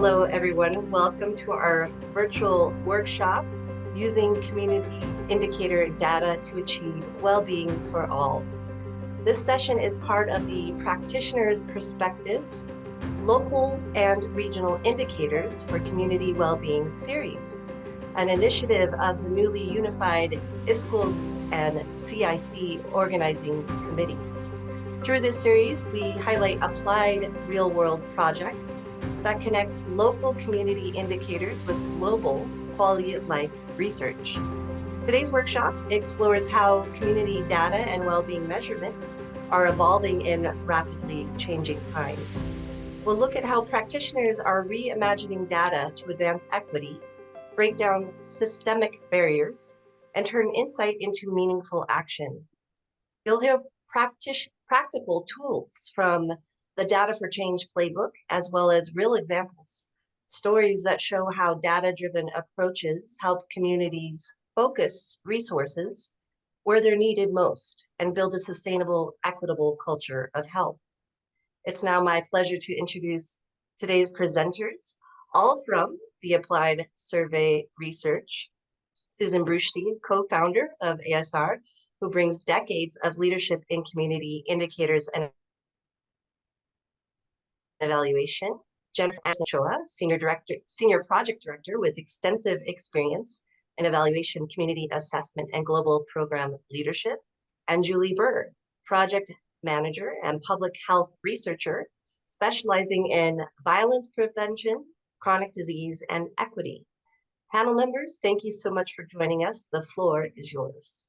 Hello, everyone. Welcome to our virtual workshop, Using Community Indicator Data to Achieve Wellbeing for All. This session is part of the Practitioners' Perspectives, Local and Regional Indicators for Community Wellbeing series, an initiative of the newly unified ISQOLS and CIC Organizing Committee. Through this series, we highlight applied real-world projects that connect local community indicators with global quality of life research. Today's workshop explores how community data and well-being measurement are evolving in rapidly changing times. We'll look at how practitioners are reimagining data to advance equity, break down systemic barriers, and turn insight into meaningful action. You'll hear practical tools from the Data for Change playbook, as well as real examples, stories that show how data-driven approaches help communities focus resources where they're needed most and build a sustainable, equitable culture of health. It's now my pleasure to introduce today's presenters, all from the Applied Survey Research. Susan Brustein, co-founder of ASR, who brings decades of leadership in community indicators and evaluation. Jennifer Ochoa, Senior Project Director with extensive experience in evaluation, community assessment, and global program leadership. And Julie Burr, Project Manager and Public Health Researcher, specializing in violence prevention, chronic disease, and equity. Panel members, thank you so much for joining us. The floor is yours.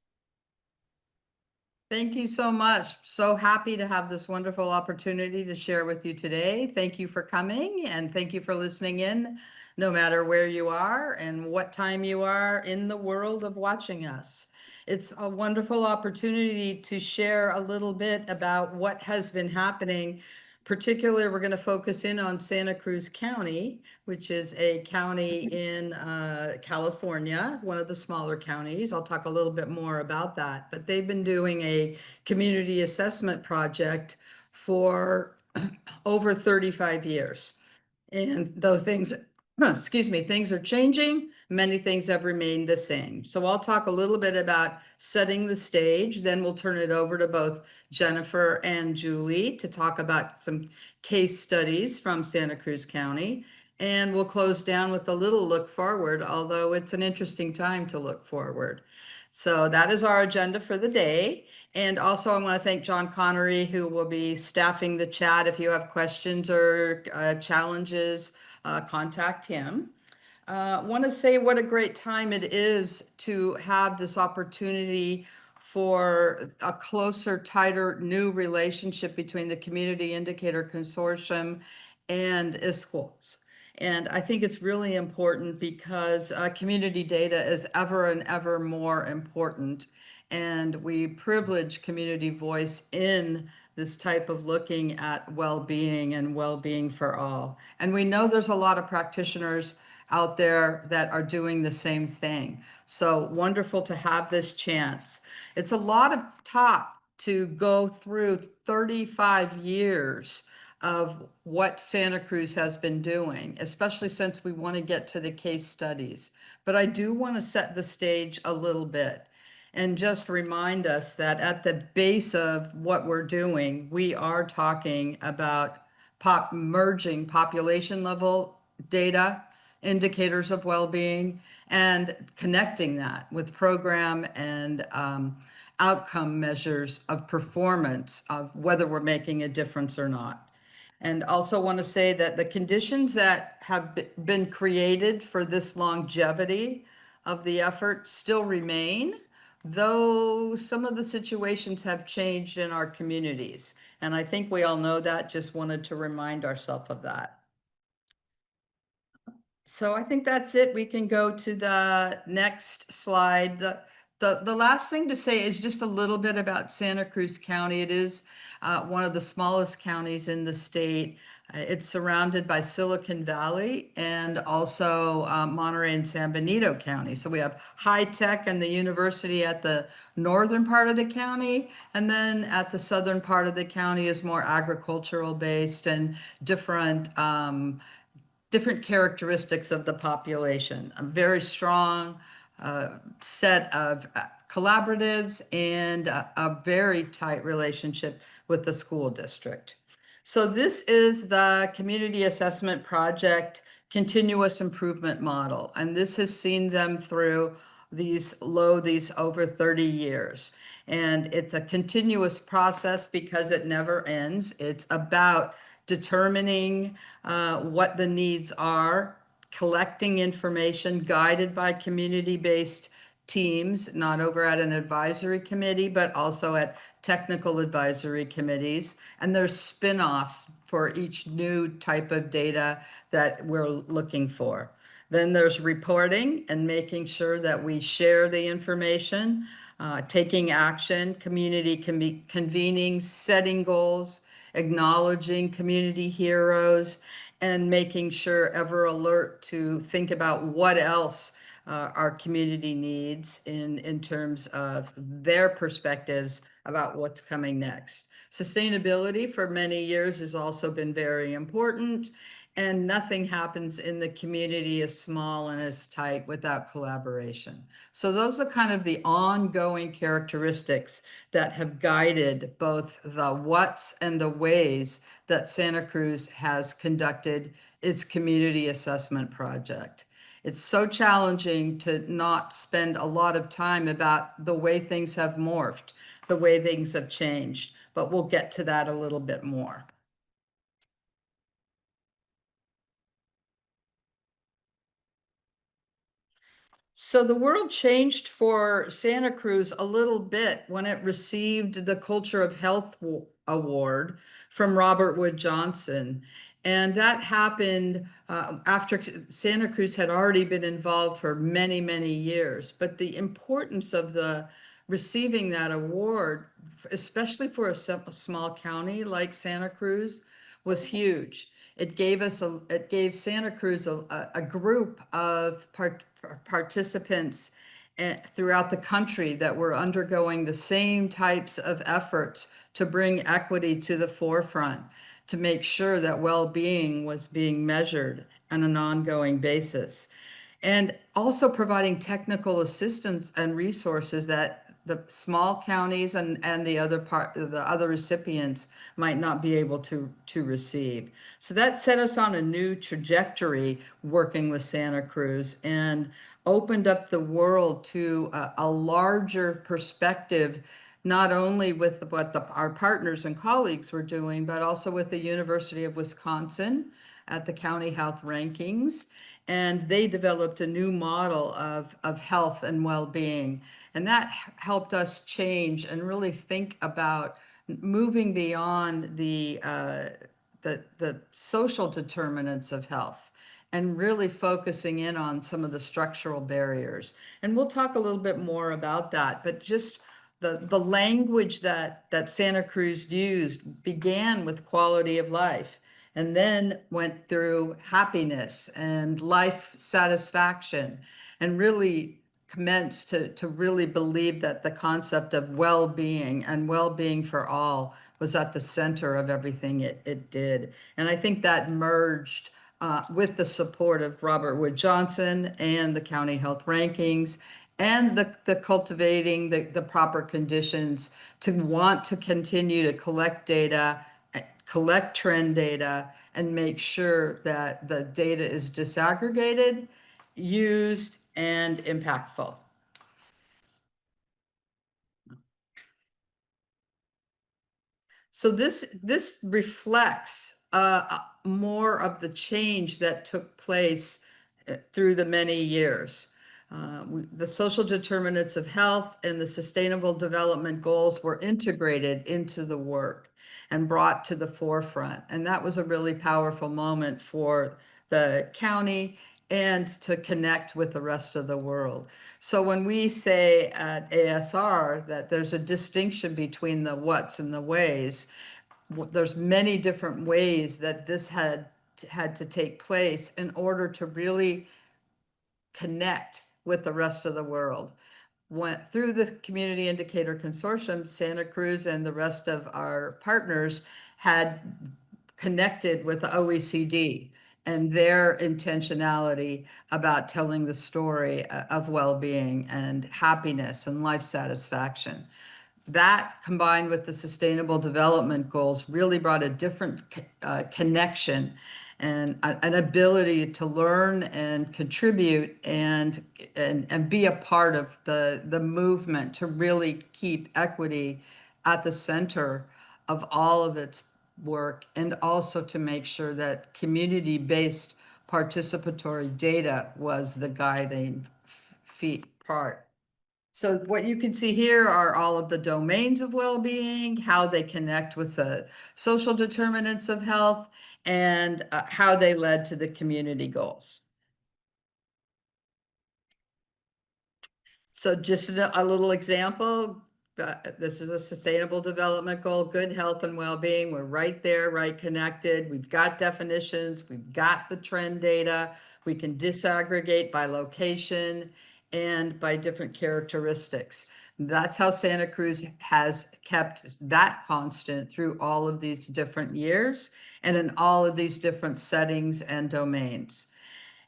Thank you so much. So happy to have this wonderful opportunity to share with you today. Thank you for coming and thank you for listening in, no matter where you are and what time you are in the world of watching us. It's a wonderful opportunity to share a little bit about what has been happening. Particularly, we're going to focus in on Santa Cruz County, which is a county in California, one of the smaller counties. I'll talk a little bit more about that. But they've been doing a community assessment project for over 35 years. And though things, things are changing, many things have remained the same. So I'll talk a little bit about setting the stage, then we'll turn it over to both Jennifer and Julie to talk about some case studies from Santa Cruz County. And we'll close down with a little look forward, although it's an interesting time to look forward. So that is our agenda for the day. And also I want to thank John Connery, who will be staffing the chat. If you have questions or challenges, contact him. Want to say what a great time it is to have this opportunity for a closer, tighter, new relationship between the Community Indicator Consortium and ISQOLS. And I think it's really important because community data is ever and ever more important. And we privilege community voice in this type of looking at well-being and well-being for all. And we know there's a lot of practitioners out there that are doing the same thing. So wonderful to have this chance. It's a lot of talk to go through 35 years of what Santa Cruz has been doing, especially since we want to get to the case studies. But I do want to set the stage a little bit and just remind us that at the base of what we're doing, we are talking about merging population level data, indicators of well-being, and connecting that with program and outcome measures of performance of whether we're making a difference or not. And also want to say that the conditions that have been created for this longevity of the effort still remain, though some of the situations have changed in our communities. And I think we all know that, just wanted to remind ourselves of that. So I think that's it. We can go to the next slide. The last thing to say is just a little bit about Santa Cruz County. It is one of the smallest counties in the state. It's surrounded by Silicon Valley and also Monterey and San Benito County. So we have high tech and the university at the northern part of the county. And then at the southern part of the county is more agricultural based and different different characteristics of the population, a very strong set of collaboratives and a very tight relationship with the school district. So this is the Community Assessment Project continuous improvement model, and this has seen them through these over 30 years. And it's a continuous process because it never ends. It's about determining what the needs are, collecting information guided by community-based teams, not over at an advisory committee, but also at technical advisory committees. And there's spin-offs for each new type of data that we're looking for. Then there's reporting and making sure that we share the information, taking action, community convening, setting goals, acknowledging community heroes, and making sure ever alert to think about what else our community needs in terms of their perspectives about what's coming next. Sustainability for many years has also been very important, and nothing happens in the community as small and as tight without collaboration. So those are kind of the ongoing characteristics that have guided both the what's and the ways that Santa Cruz has conducted its community assessment project. It's so challenging to not spend a lot of time about the way things have morphed, the way things have changed, but we'll get to that a little bit more. So the world changed for Santa Cruz a little bit when it received the Culture of Health Award from Robert Wood Johnson. And that happened after Santa Cruz had already been involved for many, many years. But the importance of receiving that award, especially for a small county like Santa Cruz, was huge. It gave Santa Cruz a group of participants throughout the country that were undergoing the same types of efforts to bring equity to the forefront, to make sure that well-being was being measured on an ongoing basis, and also providing technical assistance and resources that the small counties and the other recipients might not be able to receive. So that set us on a new trajectory working with Santa Cruz and opened up the world to a larger perspective, not only with what our partners and colleagues were doing, but also with the University of Wisconsin at the county health rankings. And they developed a new model of health and well-being. And that helped us change and really think about moving beyond the social determinants of health and really focusing in on some of the structural barriers. And we'll talk a little bit more about that, but just the language that Santa Cruz used began with quality of life, and then went through happiness and life satisfaction, and really commenced to really believe that the concept of well-being and well-being for all was at the center of everything it did. And I think that merged with the support of Robert Wood Johnson and the county health rankings, and the cultivating the proper conditions to want to continue to collect data, collect trend data, and make sure that the data is disaggregated, used, and impactful. So this reflects more of the change that took place through the many years. The social determinants of health and the sustainable development goals were integrated into the work and brought to the forefront. And that was a really powerful moment for the county and to connect with the rest of the world. So when we say at ASR that there's a distinction between the what's and the ways, there's many different ways that this had to take place in order to really connect with the rest of the world. Went through the Community Indicator Consortium, Santa Cruz and the rest of our partners had connected with the OECD and their intentionality about telling the story of well-being and happiness and life satisfaction. That, combined with the Sustainable Development Goals, really brought a different connection and an ability to learn and contribute and be a part of the movement to really keep equity at the center of all of its work, and also to make sure that community-based participatory data was the guiding part. So what you can see here are all of the domains of well-being, how they connect with the social determinants of health, and how they led to the community goals. So just a little example, this is a sustainable development goal, good health and well-being. We're right there, right connected. We've got definitions, we've got the trend data. We can disaggregate by location and by different characteristics. That's how Santa Cruz has kept that constant through all of these different years and in all of these different settings and domains.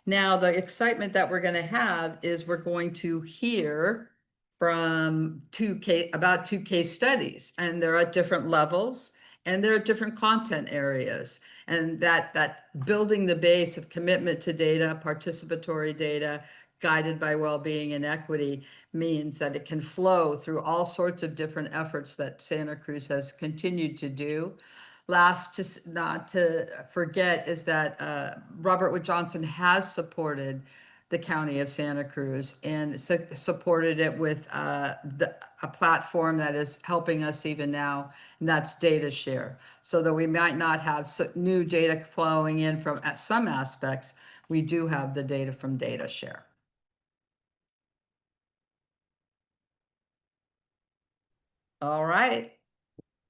Now, the excitement that we're going to have is we're going to hear from about two case studies, and they're at different levels and they're at different content areas. And that building the base of commitment to data, participatory data, guided by well-being and equity, means that it can flow through all sorts of different efforts that Santa Cruz has continued to do. Last, just not to forget, is that Robert Wood Johnson has supported the County of Santa Cruz and supported it with a platform that is helping us even now, and that's data share. So that we might not have new data flowing in from some aspects, we do have the data from data share. All right.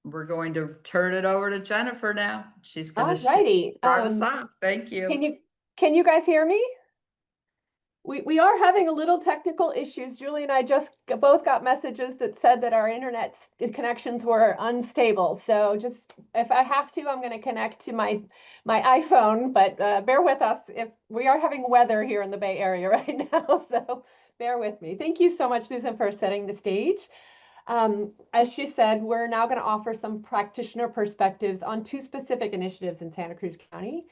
We're going to turn it over to Jennifer now. She's going to start us off. Thank you. Can you guys hear me? We are having a little technical issues. Julie and I just both got messages that said that our internet connections were unstable. So just, if I have to, I'm going to connect to my iPhone, but bear with us. If we are having weather here in the Bay Area right now, so bear with me. Thank you so much, Susan, for setting the stage. As she said, we're now going to offer some practitioner perspectives on two specific initiatives in Santa Cruz County.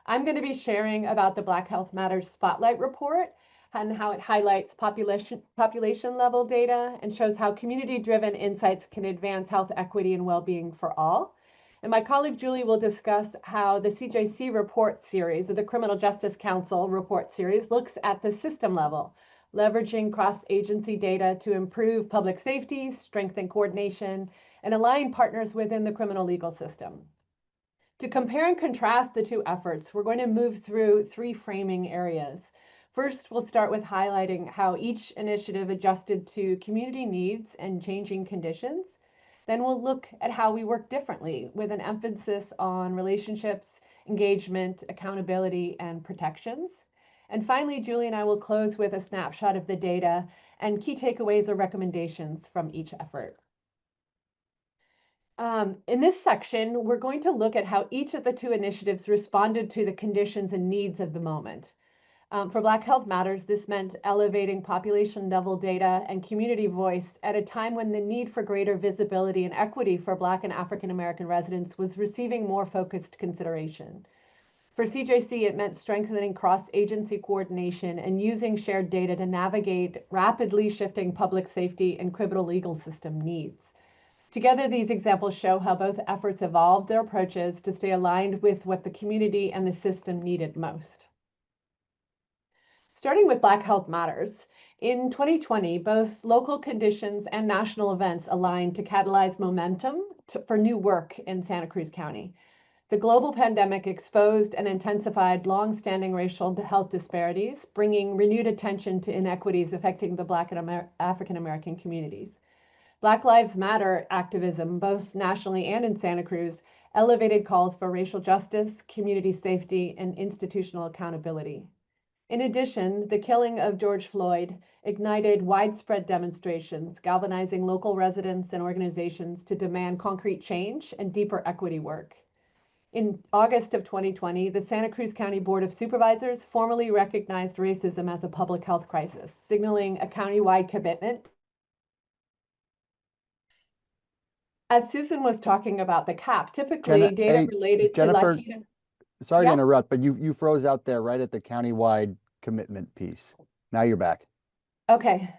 I'm going to be sharing about the Black Health Matters Spotlight Report and how it highlights population level data and shows how community-driven insights can advance health equity and well-being for all. And my colleague Julie will discuss how the CJC report series, or the Criminal Justice Council report series, looks at the system level, leveraging cross-agency data to improve public safety, strengthen coordination, and align partners within the criminal legal system. To compare and contrast the two efforts, we're going to move through three framing areas. First, we'll start with highlighting how each initiative adjusted to community needs and changing conditions. Then we'll look at how we work differently, with an emphasis on relationships, engagement, accountability, and protections. And finally, Julie and I will close with a snapshot of the data and key takeaways or recommendations from each effort. In this section, we're going to look at how each of the two initiatives responded to the conditions and needs of the moment. For Black Health Matters, this meant elevating population level data and community voice at a time when the need for greater visibility and equity for Black and African American residents was receiving more focused consideration. For CJC, it meant strengthening cross-agency coordination and using shared data to navigate rapidly shifting public safety and criminal legal system needs. Together, these examples show how both efforts evolved their approaches to stay aligned with what the community and the system needed most. Starting with Black Health Matters, in 2020, both local conditions and national events aligned to catalyze momentum for new work in Santa Cruz County. The global pandemic exposed and intensified long-standing racial health disparities, bringing renewed attention to inequities affecting the Black and African American communities. Black Lives Matter activism, both nationally and in Santa Cruz, elevated calls for racial justice, community safety, and institutional accountability. In addition, the killing of George Floyd ignited widespread demonstrations, galvanizing local residents and organizations to demand concrete change and deeper equity work. In August of 2020, the Santa Cruz County Board of Supervisors formally recognized racism as a public health crisis, signaling a countywide commitment. As Susan was talking about the CAP, typically data related to Jennifer, Latino. sorry to Yeah. interrupt, but you froze out there right at the countywide commitment piece. Now you're back. Okay.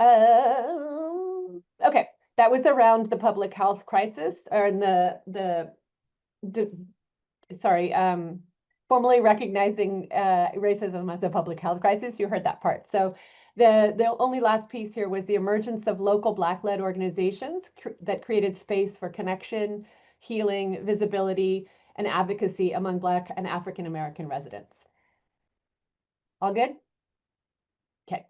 Okay, that was around the public health crisis, or in formally recognizing racism as a public health crisis. You heard that part. So the only last piece here was the emergence of local Black-led organizations that created space for connection, healing, visibility, and advocacy among Black and African American residents. All good? Okay.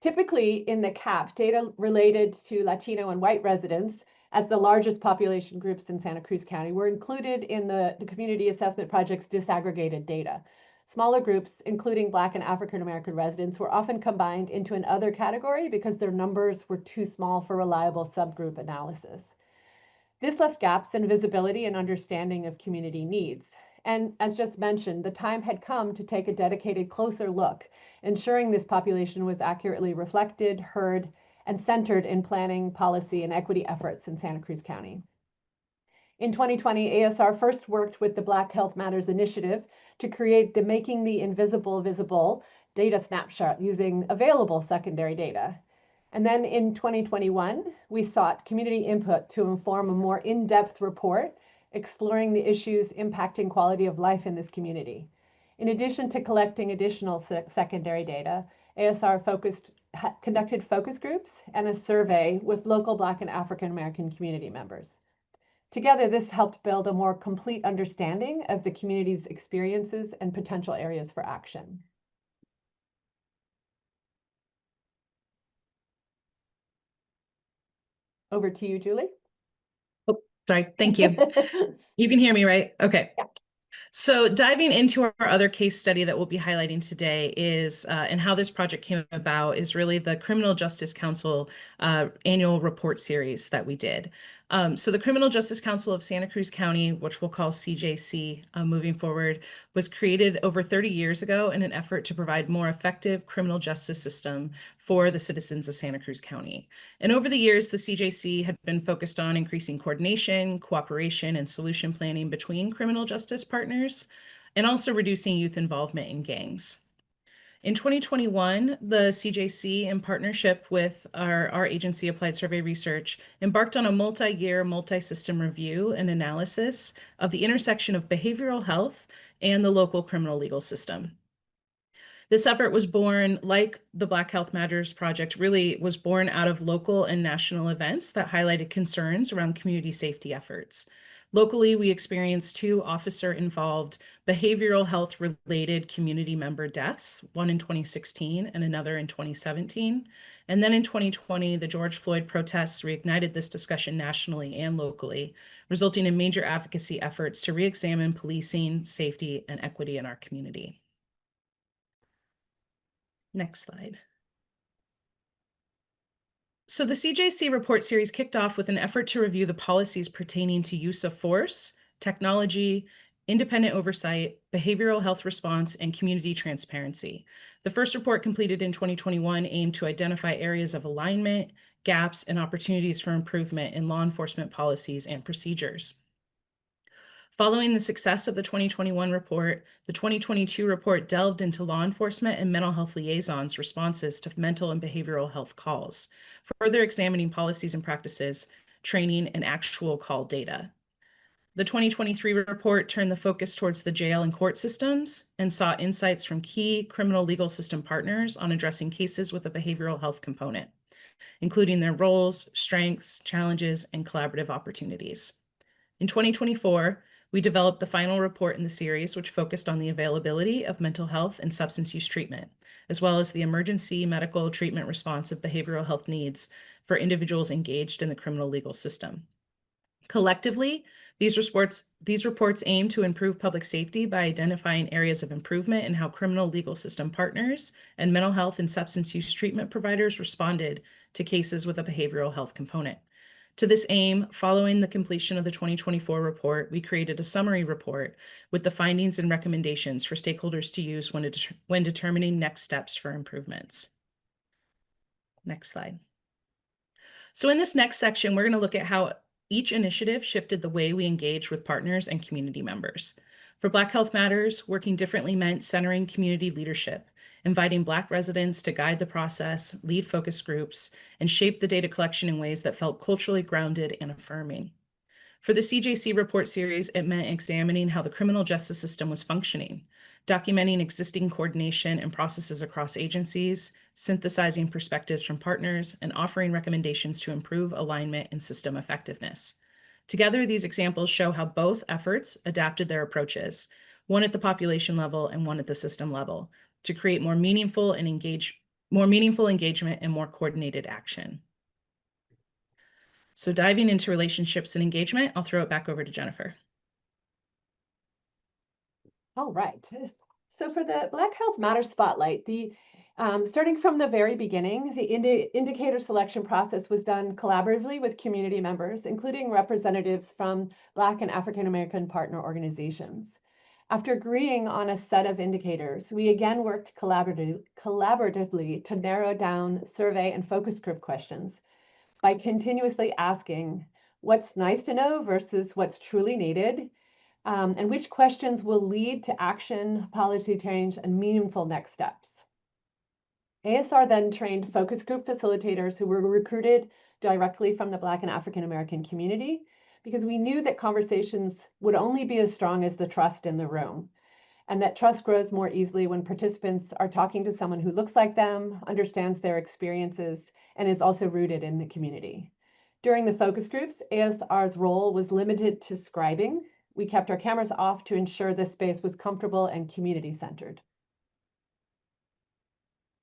Typically in the CAP, data related to Latino and white residents as the largest population groups in Santa Cruz County were included in the Community Assessment Project's disaggregated data. Smaller groups, including Black and African American residents, were often combined into an other category because their numbers were too small for reliable subgroup analysis. This left gaps in visibility and understanding of community needs. And as just mentioned, the time had come to take a dedicated, closer look, ensuring this population was accurately reflected, heard, and centered in planning, policy, and equity efforts in Santa Cruz County. In 2020, ASR first worked with the Black Health Matters Initiative to create the Making the Invisible Visible data snapshot using available secondary data. And then in 2021, we sought community input to inform a more in-depth report exploring the issues impacting quality of life in this community. In addition to collecting additional secondary data, ASR conducted focus groups and a survey with local Black and African American community members. Together, this helped build a more complete understanding of the community's experiences and potential areas for action. Over to you, Julie. Oh, sorry. Thank you. You can hear me, right? Okay. Yeah. So diving into our other case study that we'll be highlighting today is, and how this project came about, is really the Criminal Justice Council annual report series that we did. So the Criminal Justice Council of Santa Cruz County, which we'll call CJC moving forward, was created over 30 years ago in an effort to provide more effective criminal justice system for the citizens of Santa Cruz County. And over the years, the CJC had been focused on increasing coordination, cooperation, and solution planning between criminal justice partners, and also reducing youth involvement in gangs. In 2021, the CJC, in partnership with our agency, Applied Survey Research, embarked on a multi-year, multi-system review and analysis of the intersection of behavioral health and the local criminal legal system. This effort was born, like the Black Health Matters Project, really was born out of local and national events that highlighted concerns around community safety efforts. Locally, we experienced 2 officer-involved behavioral health-related community member deaths, one in 2016 and another in 2017. And then in 2020, the George Floyd protests reignited this discussion nationally and locally, resulting in major advocacy efforts to re-examine policing, safety, and equity in our community. Next slide. So the CJC report series kicked off with an effort to review the policies pertaining to use of force, technology, independent oversight, behavioral health response, and community transparency. The first report, completed in 2021, aimed to identify areas of alignment, gaps, and opportunities for improvement in law enforcement policies and procedures. Following the success of the 2021 report, the 2022 report delved into law enforcement and mental health liaisons' responses to mental and behavioral health calls, further examining policies and practices, training, and actual call data. The 2023 report turned the focus towards the jail and court systems and sought insights from key criminal legal system partners on addressing cases with a behavioral health component, including their roles, strengths, challenges, and collaborative opportunities. In 2024, we developed the final report in the series, which focused on the availability of mental health and substance use treatment, as well as the emergency medical treatment response of behavioral health needs for individuals engaged in the criminal legal system. Collectively, these reports aim to improve public safety by identifying areas of improvement in how criminal legal system partners and mental health and substance use treatment providers responded to cases with a behavioral health component. To this aim, following the completion of the 2024 report, we created a summary report with the findings and recommendations for stakeholders to use when determining next steps for improvements. Next slide. So in this next section, we're going to look at how each initiative shifted the way we engage with partners and community members. For Black Health Matters, working differently meant centering community leadership, inviting Black residents to guide the process, lead focus groups, and shape the data collection in ways that felt culturally grounded and affirming. For the CJC report series, it meant examining how the criminal justice system was functioning, documenting existing coordination and processes across agencies, synthesizing perspectives from partners, and offering recommendations to improve alignment and system effectiveness. Together, these examples show how both efforts adapted their approaches, one at the population level and one at the system level, to create more meaningful engagement and more coordinated action. So diving into relationships and engagement, I'll throw it back over to Jennifer. All right. So for the Black Health Matters Spotlight, starting from the very beginning, the indicator selection process was done collaboratively with community members, including representatives from Black and African American partner organizations. After agreeing on a set of indicators, we again worked collaboratively to narrow down survey and focus group questions by continuously asking what's nice to know versus what's truly needed, and which questions will lead to action, policy change, and meaningful next steps. ASR then trained focus group facilitators who were recruited directly from the Black and African American community, because we knew that conversations would only be as strong as the trust in the room, and that trust grows more easily when participants are talking to someone who looks like them, understands their experiences, and is also rooted in the community. During the focus groups, ASR's role was limited to scribing. We kept our cameras off to ensure the space was comfortable and community-centered.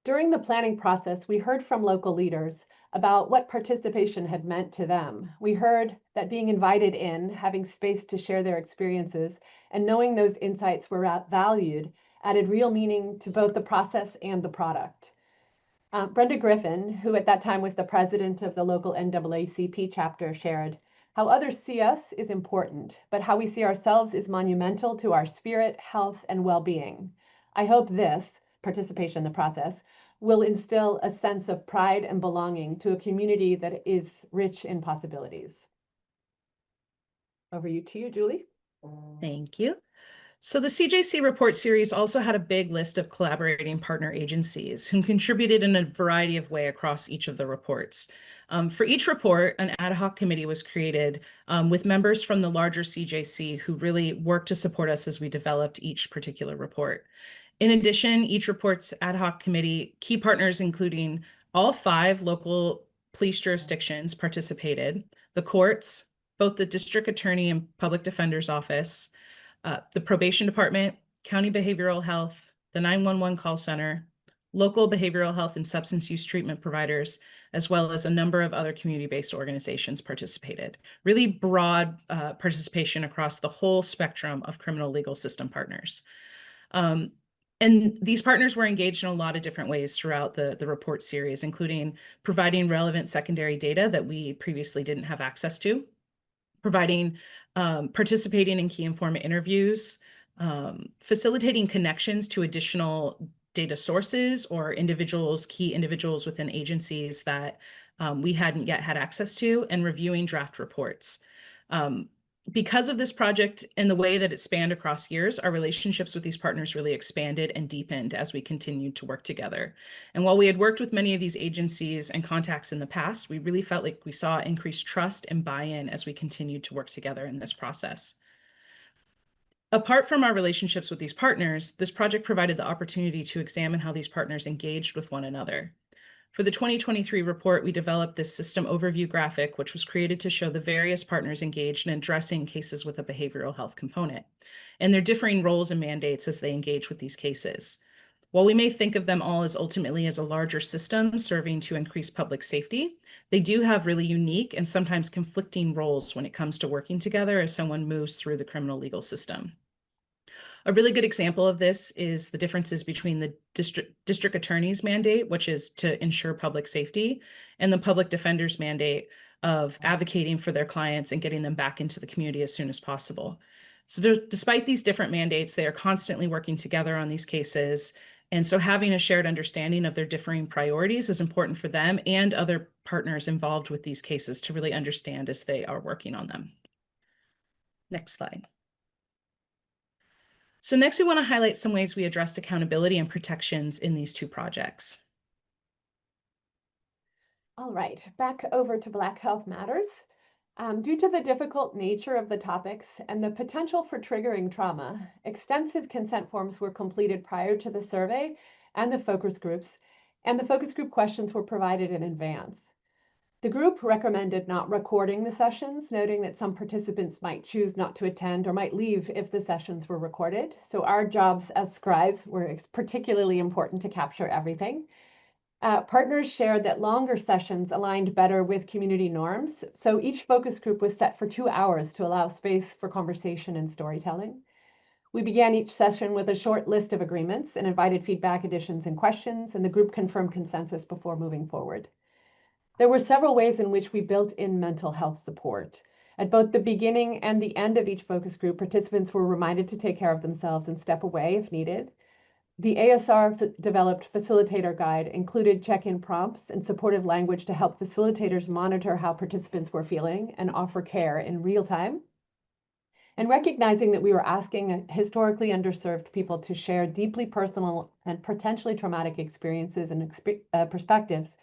During the planning process, we heard from local leaders about what participation had meant to them. We heard that being invited in, having space to share their experiences, and knowing those insights were valued added real meaning to both the process and the product. Brenda Griffin, who at that time was the president of the local NAACP chapter, shared, "How others see us is important, but how we see ourselves is monumental to our spirit, health, and well-being. I hope this, participation in the process, will instill a sense of pride and belonging to a community that is rich in possibilities." Over to you, Julie. Thank you. So the CJC report series also had a big list of collaborating partner agencies who contributed in a variety of ways across each of the reports. For each report, an ad hoc committee was created with members from the larger CJC who really worked to support us as we developed each particular report. In addition, each report's ad hoc committee, key partners including all 5 local police jurisdictions participated, the courts, both the district attorney and public defender's office, the probation department, county behavioral health, the 911 call center, local behavioral health and substance use treatment providers, as well as a number of other community-based organizations participated. Really broad participation across the whole spectrum of criminal legal system partners. And these partners were engaged in a lot of different ways throughout the report series, including providing relevant secondary data that we previously didn't have access to, participating in key informant interviews, facilitating connections to additional data sources or key individuals within agencies that we hadn't yet had access to, and reviewing draft reports. Because of this project and the way that it spanned across years, our relationships with these partners really expanded and deepened as we continued to work together. And while we had worked with many of these agencies and contacts in the past, we really felt like we saw increased trust and buy-in as we continued to work together in this process. Apart from our relationships with these partners, this project provided the opportunity to examine how these partners engaged with one another. For the 2023 report, we developed this system overview graphic, which was created to show the various partners engaged in addressing cases with a behavioral health component, and their differing roles and mandates as they engage with these cases. While we may think of them all as ultimately as a larger system serving to increase public safety, they do have really unique and sometimes conflicting roles when it comes to working together as someone moves through the criminal legal system. A really good example of this is the differences between the district attorney's mandate, which is to ensure public safety, and the public defender's mandate, of advocating for their clients and getting them back into the community as soon as possible. So despite these different mandates, they are constantly working together on these cases. And so having a shared understanding of their differing priorities is important for them and other partners involved with these cases to really understand as they are working on them. Next slide. So next, we want to highlight some ways we addressed accountability and protections in these two projects. All right, back over to Black Health Matters. Due to the difficult nature of the topics and the potential for triggering trauma, extensive consent forms were completed prior to the survey and the focus groups, and the focus group questions were provided in advance. The group recommended not recording the sessions, noting that some participants might choose not to attend or might leave if the sessions were recorded. So our jobs as scribes were particularly important to capture everything. Partners shared that longer sessions aligned better with community norms, so each focus group was set for 2 hours to allow space for conversation and storytelling. We began each session with a short list of agreements and invited feedback, additions, and questions, and the group confirmed consensus before moving forward. There were several ways in which we built in mental health support. At both the beginning and the end of each focus group, participants were reminded to take care of themselves and step away if needed. The ASR developed facilitator guide included check-in prompts and supportive language to help facilitators monitor how participants were feeling and offer care in real time. And recognizing that we were asking historically underserved people to share deeply personal and potentially traumatic experiences and perspectives,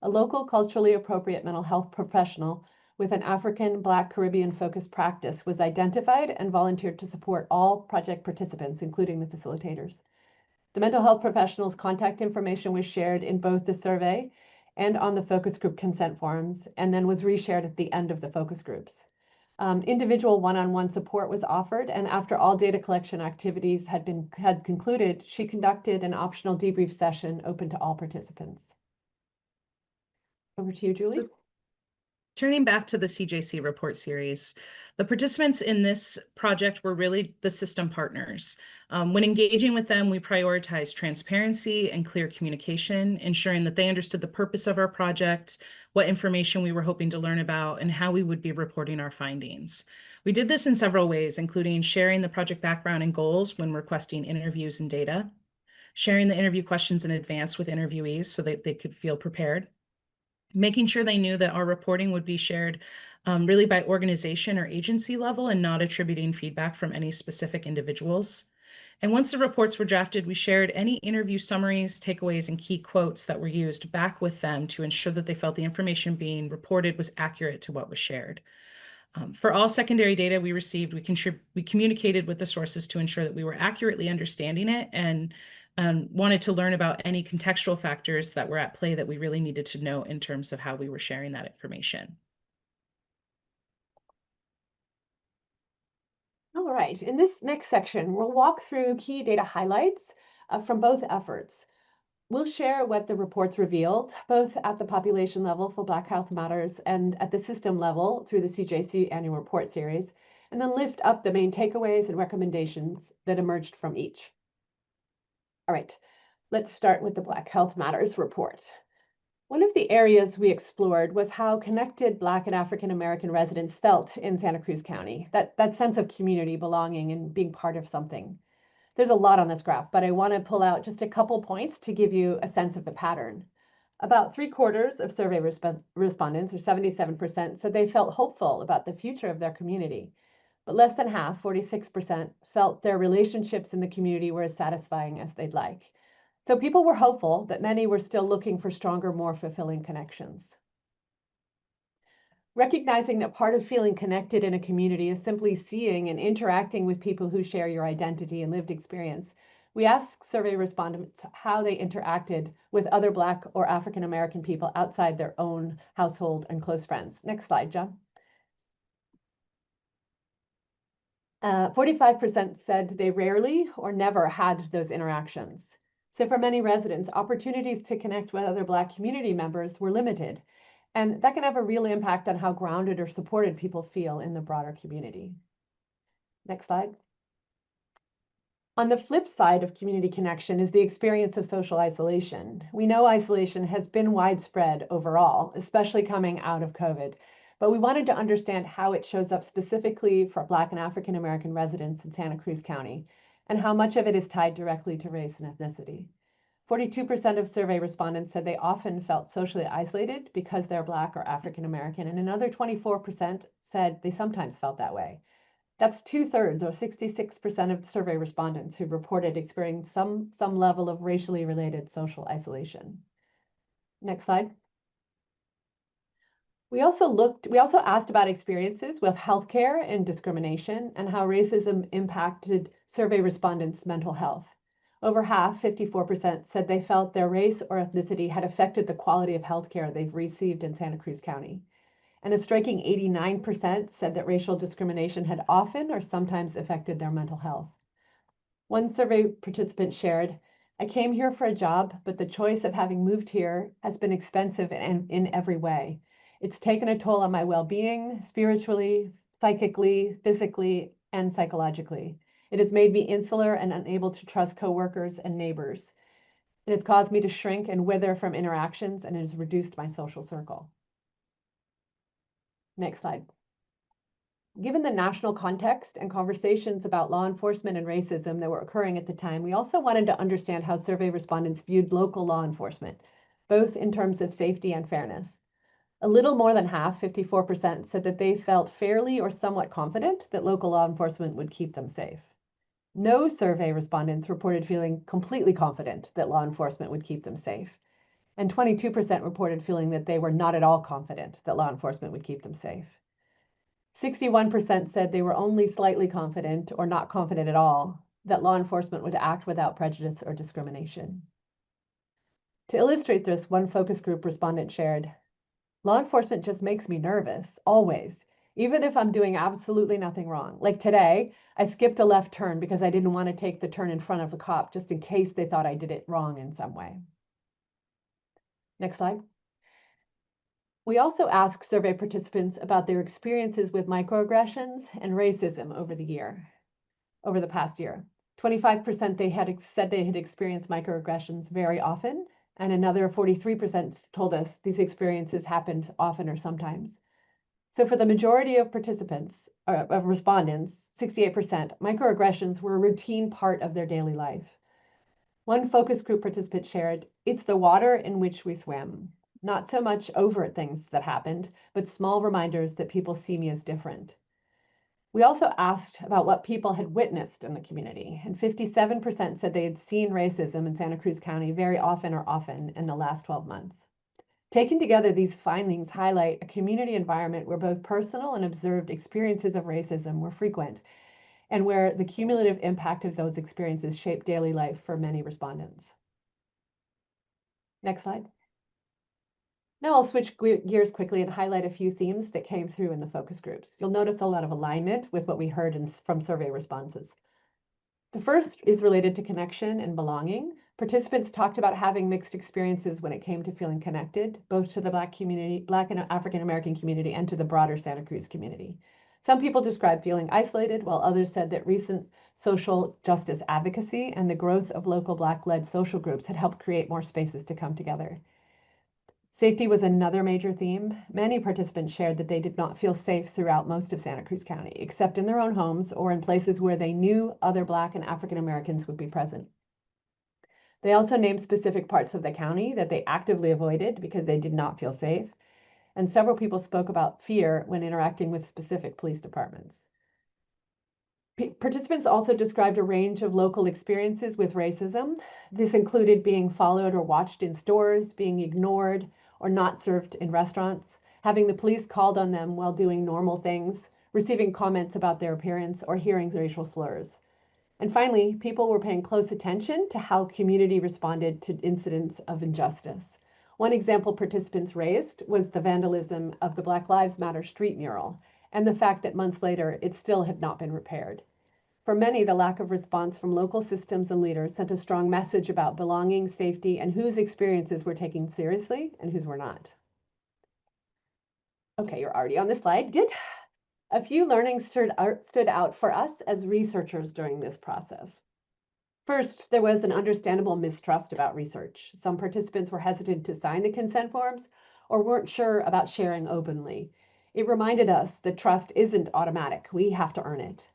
a local culturally appropriate mental health professional with an African, Black, Caribbean-focused practice was identified and volunteered to support all project participants, including the facilitators. The mental health professional's contact information was shared in both the survey and on the focus group consent forms, and then was reshared at the end of the focus groups. Individual one-on-one support was offered, and after all data collection activities had concluded, she conducted an optional debrief session open to all participants. Over to you, Julie. So, turning back to the CJC report series, the participants in this project were really the system partners. When engaging with them, we prioritized transparency and clear communication, ensuring that they understood the purpose of our project, what information we were hoping to learn about, and how we would be reporting our findings. We did this in several ways, including sharing the project background and goals when requesting interviews and data, sharing the interview questions in advance with interviewees so that they could feel prepared, making sure they knew that our reporting would be shared really by organization or agency level and not attributing feedback from any specific individuals. And once the reports were drafted, we shared any interview summaries, takeaways, and key quotes that were used back with them to ensure that they felt the information being reported was accurate to what was shared. For all secondary data we received, we communicated with the sources to ensure that we were accurately understanding it and wanted to learn about any contextual factors that were at play that we really needed to know in terms of how we were sharing that information. All right, in this next section, we'll walk through key data highlights from both efforts. We'll share what the reports revealed, both at the population level for Black Health Matters and at the system level through the CJC annual report series, and then lift up the main takeaways and recommendations that emerged from each. All right, let's start with the Black Health Matters report. One of the areas we explored was how connected Black and African American residents felt in Santa Cruz County, that sense of community, belonging, and being part of something. There's a lot on this graph, but I want to pull out just a couple points to give you a sense of the pattern. About 3/4 of survey respondents, or 77%, said they felt hopeful about the future of their community, but less than half, 46%, felt their relationships in the community were as satisfying as they'd like. So people were hopeful, but many were still looking for stronger, more fulfilling connections. Recognizing that part of feeling connected in a community is simply seeing and interacting with people who share your identity and lived experience, we asked survey respondents how they interacted with other Black or African American people outside their own household and close friends. Next slide, John. 45% said they rarely or never had those interactions. So for many residents, opportunities to connect with other Black community members were limited, and that can have a real impact on how grounded or supported people feel in the broader community. Next slide. On the flip side of community connection is the experience of social isolation. We know isolation has been widespread overall, especially coming out of COVID, but we wanted to understand how it shows up specifically for Black and African American residents in Santa Cruz County, and how much of it is tied directly to race and ethnicity. 42% of survey respondents said they often felt socially isolated because they're Black or African American, and another 24% said they sometimes felt that way. That's 2/3, or 66% of survey respondents who reported experiencing some level of racially related social isolation. Next slide. We also asked about experiences with healthcare and discrimination and how racism impacted survey respondents' mental health. Over half, 54%, said they felt their race or ethnicity had affected the quality of healthcare they've received in Santa Cruz County. And a striking 89% said that racial discrimination had often or sometimes affected their mental health. One survey participant shared, "I came here for a job, but the choice of having moved here has been expensive in every way. It's taken a toll on my well-being, spiritually, psychically, physically, and psychologically. It has made me insular and unable to trust coworkers and neighbors. It has caused me to shrink and wither from interactions, and it has reduced my social circle." Next slide. Given the national context and conversations about law enforcement and racism that were occurring at the time, we also wanted to understand how survey respondents viewed local law enforcement, both in terms of safety and fairness. A little more than half, 54%, said that they felt fairly or somewhat confident that local law enforcement would keep them safe. No survey respondents reported feeling completely confident that law enforcement would keep them safe. And 22% reported feeling that they were not at all confident that law enforcement would keep them safe. 61% said they were only slightly confident or not confident at all that law enforcement would act without prejudice or discrimination. To illustrate this, one focus group respondent shared, "Law enforcement just makes me nervous, always, even if I'm doing absolutely nothing wrong. Like today, I skipped a left turn because I didn't want to take the turn in front of a cop just in case they thought I did it wrong in some way." Next slide. We also asked survey participants about their experiences with microaggressions and racism over the past year. 25% said they had experienced microaggressions very often, and another 43% told us these experiences happened often or sometimes. So for the majority of respondents, 68%, microaggressions were a routine part of their daily life. One focus group participant shared, "It's the water in which we swim. Not so much overt things that happened, but small reminders that people see me as different." We also asked about what people had witnessed in the community, and 57% said they had seen racism in Santa Cruz County very often or often in the last 12 months. Taken together, these findings highlight a community environment where both personal and observed experiences of racism were frequent, and where the cumulative impact of those experiences shaped daily life for many respondents. Next slide. Now I'll switch gears quickly and highlight a few themes that came through in the focus groups. You'll notice a lot of alignment with what we heard from survey responses. The first is related to connection and belonging. Participants talked about having mixed experiences when it came to feeling connected, both to the Black and African American community and to the broader Santa Cruz community. Some people described feeling isolated, while others said that recent social justice advocacy and the growth of local Black-led social groups had helped create more spaces to come together. Safety was another major theme. Many participants shared that they did not feel safe throughout most of Santa Cruz County, except in their own homes or in places where they knew other Black and African Americans would be present. They also named specific parts of the county that they actively avoided because they did not feel safe. And several people spoke about fear when interacting with specific police departments. Participants also described a range of local experiences with racism. This included being followed or watched in stores, being ignored or not served in restaurants, having the police called on them while doing normal things, receiving comments about their appearance, or hearing racial slurs. And finally, people were paying close attention to how community responded to incidents of injustice. One example participants raised was the vandalism of the Black Lives Matter street mural and the fact that months later it still had not been repaired. For many, the lack of response from local systems and leaders sent a strong message about belonging, safety, and whose experiences were taken seriously and whose were not. Okay, you're already on the slide. Good. A few learnings stood out for us as researchers during this process. First, there was an understandable mistrust about research. Some participants were hesitant to sign the consent forms or weren't sure about sharing openly. It reminded us that trust isn't automatic. We have to earn it.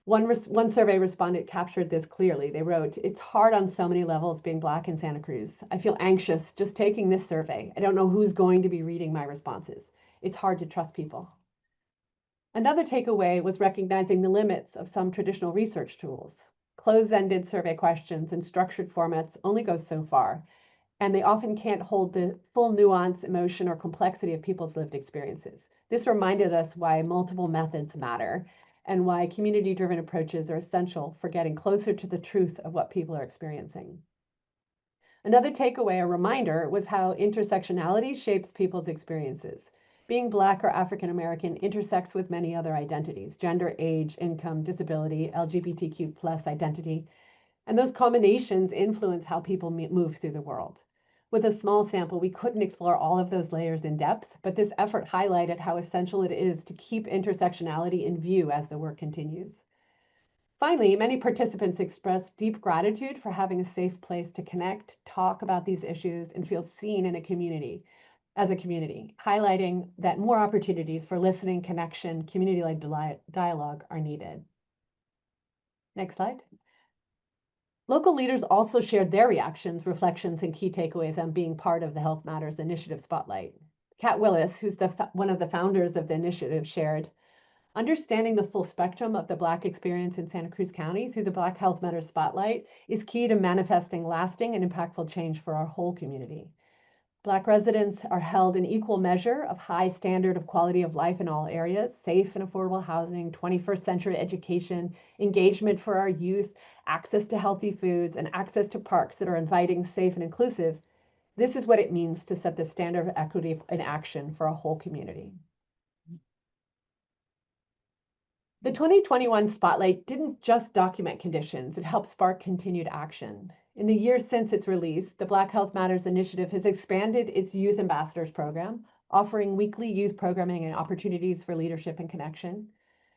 One survey respondent captured this clearly. They wrote, "It's hard on so many levels being Black in Santa Cruz. I feel anxious just taking this survey. I don't know who's going to be reading my responses. It's hard to trust people." Another takeaway was recognizing the limits of some traditional research tools. Closed-ended survey questions and structured formats only go so far, and they often can't hold the full nuance, emotion, or complexity of people's lived experiences. This reminded us why multiple methods matter and why community-driven approaches are essential for getting closer to the truth of what people are experiencing. Another takeaway, a reminder, was how intersectionality shapes people's experiences. Being Black or African American intersects with many other identities: gender, age, income, disability, LGBTQ+ identity, and those combinations influence how people move through the world. With a small sample, we couldn't explore all of those layers in depth, but this effort highlighted how essential it is to keep intersectionality in view as the work continues. Finally, many participants expressed deep gratitude for having a safe place to connect, talk about these issues, and feel seen in a community, highlighting that more opportunities for listening, connection, community-led dialogue are needed. Next slide. Local leaders also shared their reactions, reflections, and key takeaways on being part of the Health Matters Initiative Spotlight. Kat Willis, who's one of the founders of the initiative, shared, "Understanding the full spectrum of the Black experience in Santa Cruz County through the Black Health Matters Spotlight is key to manifesting lasting and impactful change for our whole community. Black residents are held in equal measure of high standard of quality of life in all areas: safe and affordable housing, 21st century education, engagement for our youth, access to healthy foods, and access to parks that are inviting, safe, and inclusive. This is what it means to set the standard of equity in action for a whole community." The 2021 Spotlight didn't just document conditions, it helped spark continued action. In the years since its release, the Black Health Matters Initiative has expanded its Youth Ambassadors program, offering weekly youth programming and opportunities for leadership and connection.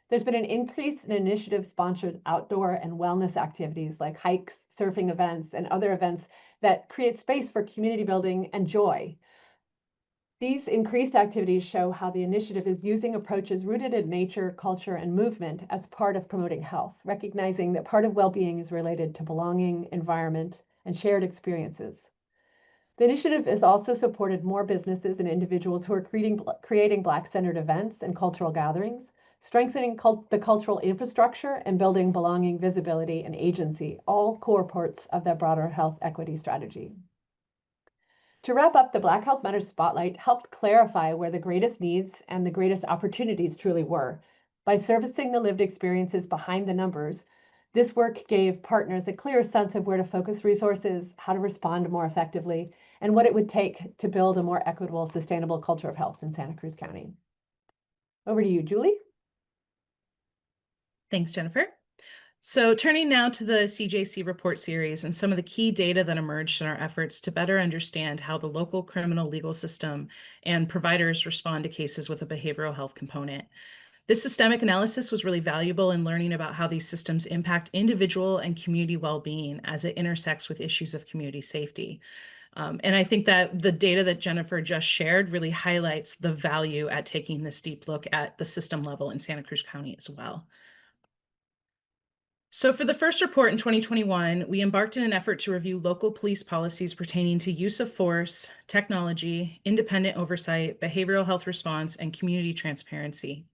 There's been an increase in initiative-sponsored outdoor and wellness activities like hikes, surfing events, and other events that create space for community building and joy. These increased activities show how the initiative is using approaches rooted in nature, culture, and movement as part of promoting health, recognizing that part of well-being is related to belonging, environment, and shared experiences. The initiative has also supported more businesses and individuals who are creating Black-centered events and cultural gatherings, strengthening the cultural infrastructure, and building belonging, visibility, and agency, all core parts of their broader health equity strategy. To wrap up, the Black Health Matters Spotlight helped clarify where the greatest needs and the greatest opportunities truly were. By servicing the lived experiences behind the numbers, this work gave partners a clear sense of where to focus resources, how to respond more effectively, and what it would take to build a more equitable, sustainable culture of health in Santa Cruz County. Over to you, Julie. Thanks, Jennifer. So turning now to the CJC report series and some of the key data that emerged in our efforts to better understand how the local criminal legal system and providers respond to cases with a behavioral health component. This systemic analysis was really valuable in learning about how these systems impact individual and community well-being as it intersects with issues of community safety. And I think that the data that Jennifer just shared really highlights the value at taking this deep look at the system level in Santa Cruz County as well. So for the first report in 2021, we embarked in an effort to review local police policies pertaining to use of force, technology, independent oversight, behavioral health response, and community transparency.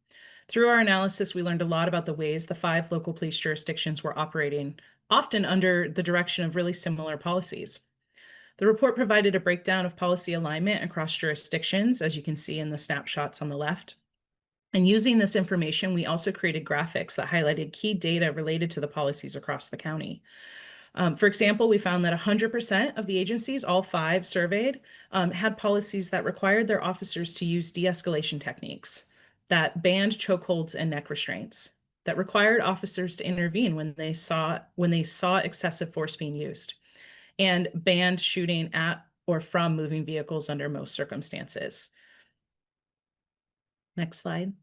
Through our analysis, we learned a lot about the ways the 5 local police jurisdictions were operating, often under the direction of really similar policies. The report provided a breakdown of policy alignment across jurisdictions, as you can see in the snapshots on the left. And using this information, we also created graphics that highlighted key data related to the policies across the county. For example, we found that 100% of the agencies, all 5 surveyed, had policies that required their officers to use de-escalation techniques, that banned chokeholds and neck restraints, that required officers to intervene when they saw excessive force being used, and banned shooting at or from moving vehicles under most circumstances. Next slide.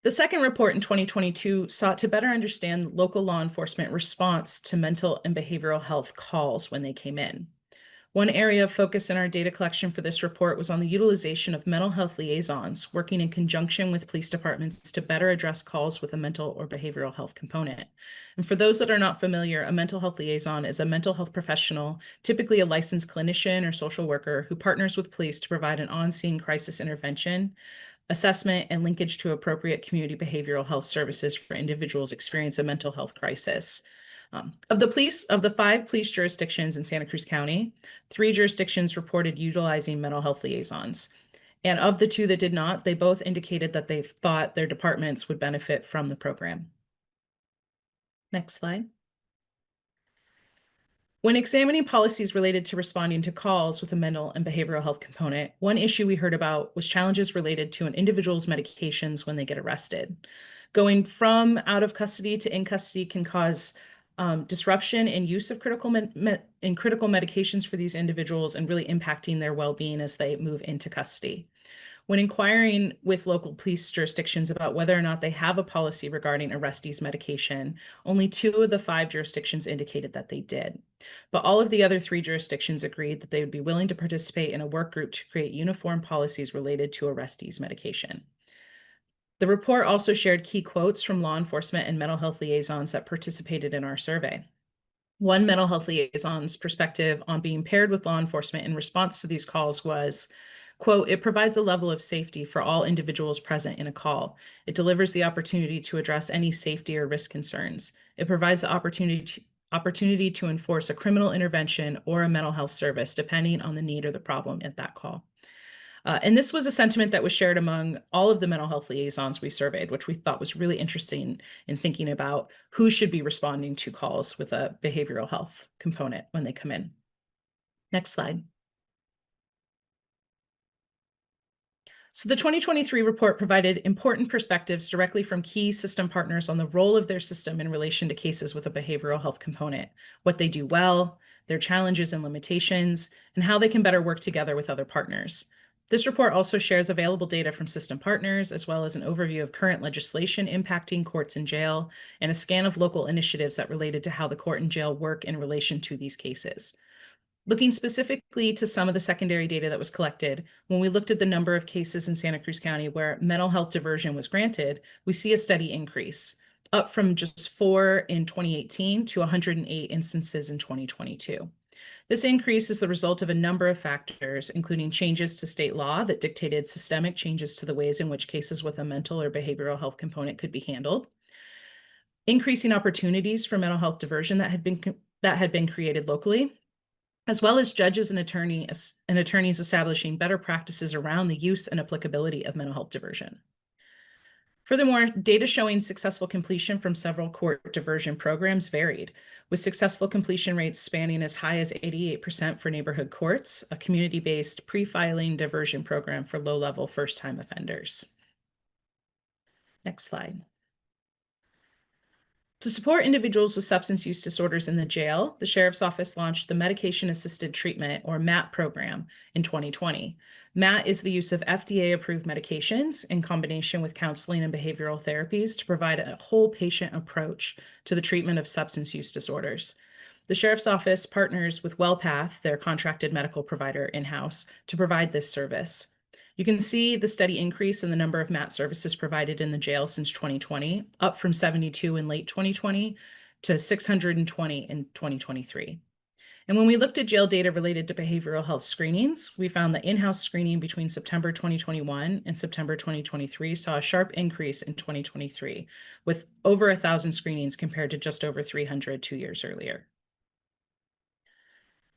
The second report in 2022 sought to better understand local law enforcement response to mental and behavioral health calls when they came in. One area of focus in our data collection for this report was on the utilization of mental health liaisons working in conjunction with police departments to better address calls with a mental or behavioral health component. And for those that are not familiar, a mental health liaison is a mental health professional, typically a licensed clinician or social worker, who partners with police to provide an on-scene crisis intervention, assessment, and linkage to appropriate community behavioral health services for individuals experiencing a mental health crisis. Of the 5 police jurisdictions in Santa Cruz County, 3 jurisdictions reported utilizing mental health liaisons. And of the 2 that did not, they both indicated that they thought their departments would benefit from the program. Next slide. When examining policies related to responding to calls with a mental and behavioral health component, one issue we heard about was challenges related to an individual's medications when they get arrested. Going from out of custody to in custody can cause disruption in use of critical medications for these individuals and really impacting their well-being as they move into custody. When inquiring with local police jurisdictions about whether or not they have a policy regarding arrestees' medication, only 2 of the 5 jurisdictions indicated that they did. But all of the other 3 jurisdictions agreed that they would be willing to participate in a work group to create uniform policies related to arrestees' medication. The report also shared key quotes from law enforcement and mental health liaisons that participated in our survey. One mental health liaison's perspective on being paired with law enforcement in response to these calls was, quote, "It provides a level of safety for all individuals present in a call. It delivers the opportunity to address any safety or risk concerns. It provides the opportunity to enforce a criminal intervention or a mental health service, depending on the need or the problem at that call." And this was a sentiment that was shared among all of the mental health liaisons we surveyed, which we thought was really interesting in thinking about who should be responding to calls with a behavioral health component when they come in. Next slide. So the 2023 report provided important perspectives directly from key system partners on the role of their system in relation to cases with a behavioral health component, what they do well, their challenges and limitations, and how they can better work together with other partners. This report also shares available data from system partners, as well as an overview of current legislation impacting courts and jail, and a scan of local initiatives that related to how the court and jail work in relation to these cases. Looking specifically to some of the secondary data that was collected, when we looked at the number of cases in Santa Cruz County where mental health diversion was granted, we see a steady increase, up from just 4 in 2018 to 108 instances in 2022. This increase is the result of a number of factors, including changes to state law that dictated systemic changes to the ways in which cases with a mental or behavioral health component could be handled, increasing opportunities for mental health diversion that had been created locally, as well as judges and attorneys establishing better practices around the use and applicability of mental health diversion. Furthermore, data showing successful completion from several court diversion programs varied, with successful completion rates spanning as high as 88% for neighborhood courts, a community-based pre-filing diversion program for low-level first-time offenders. Next slide. To support individuals with substance use disorders in the jail, the Sheriff's Office launched the Medication-Assisted Treatment, or MAT program, in 2020. MAT is the use of FDA-approved medications in combination with counseling and behavioral therapies to provide a whole patient approach to the treatment of substance use disorders. The Sheriff's Office partners with WellPath, their contracted medical provider in-house, to provide this service. You can see the steady increase in the number of MAT services provided in the jail since 2020, up from 72 in late 2020 to 620 in 2023. And when we looked at jail data related to behavioral health screenings, we found that in-house screening between September 2021 and September 2023 saw a sharp increase in 2023, with over 1,000 screenings compared to just over 300 2 years earlier.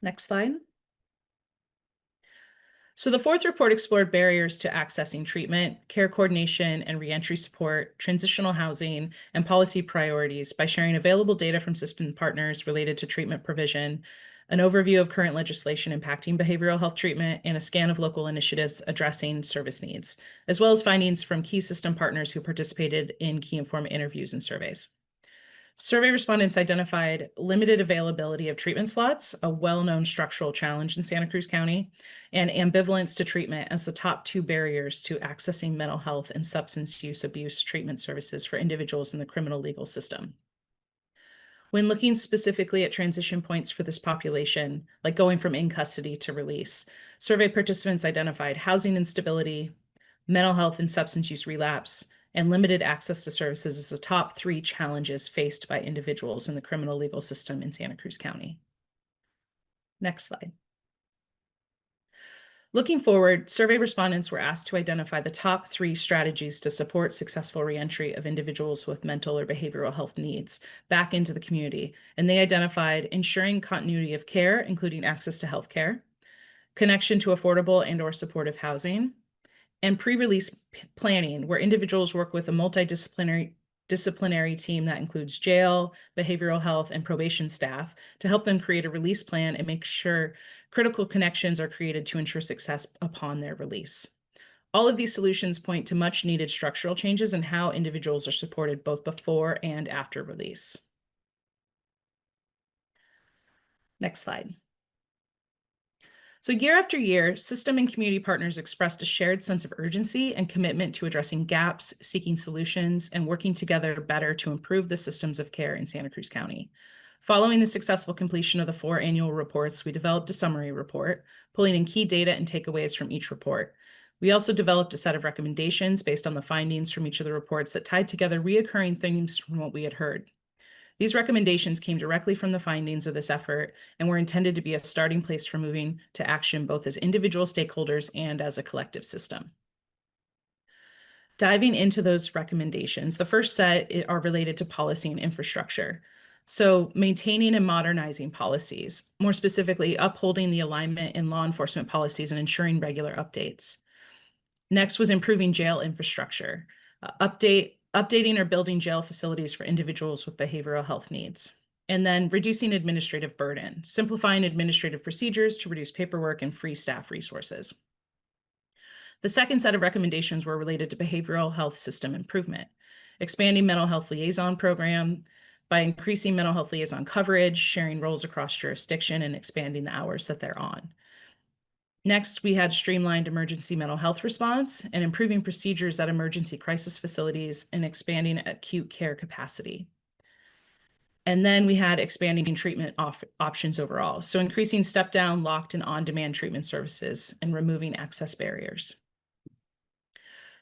Next slide. So the 4th report explored barriers to accessing treatment, care coordination, and reentry support, transitional housing, and policy priorities by sharing available data from system partners related to treatment provision, an overview of current legislation impacting behavioral health treatment, and a scan of local initiatives addressing service needs, as well as findings from key system partners who participated in key informed interviews and surveys. Survey respondents identified limited availability of treatment slots, a well-known structural challenge in Santa Cruz County, and ambivalence to treatment as the top 2 barriers to accessing mental health and substance use abuse treatment services for individuals in the criminal legal system. When looking specifically at transition points for this population, like going from in custody to release, survey participants identified housing instability, mental health and substance use relapse, and limited access to services as the top 3 challenges faced by individuals in the criminal legal system in Santa Cruz County. Next slide. Looking forward, survey respondents were asked to identify the top 3 strategies to support successful reentry of individuals with mental or behavioral health needs back into the community. And they identified ensuring continuity of care, including access to health care, connection to affordable and/or supportive housing, and pre-release planning, where individuals work with a multidisciplinary team that includes jail, behavioral health, and probation staff to help them create a release plan and make sure critical connections are created to ensure success upon their release. All of these solutions point to much needed structural changes in how individuals are supported both before and after release. Next slide. So year after year, system and community partners expressed a shared sense of urgency and commitment to addressing gaps, seeking solutions, and working together better to improve the systems of care in Santa Cruz County. Following the successful completion of the 4 annual reports, we developed a summary report, pulling in key data and takeaways from each report. We also developed a set of recommendations based on the findings from each of the reports that tied together reoccurring themes from what we had heard. These recommendations came directly from the findings of this effort and were intended to be a starting place for moving to action both as individual stakeholders and as a collective system. Diving into those recommendations, the first set are related to policy and infrastructure. So maintaining and modernizing policies, more specifically upholding the alignment in law enforcement policies and ensuring regular updates. Next was improving jail infrastructure, updating or building jail facilities for individuals with behavioral health needs. And then reducing administrative burden, simplifying administrative procedures to reduce paperwork and free staff resources. The second set of recommendations were related to behavioral health system improvement, expanding mental health liaison program by increasing mental health liaison coverage, sharing roles across jurisdiction, and expanding the hours that they're on. Next, we had streamlined emergency mental health response and improving procedures at emergency crisis facilities and expanding acute care capacity. And then we had expanding treatment options overall. So increasing step-down, locked, and on-demand treatment services and removing access barriers.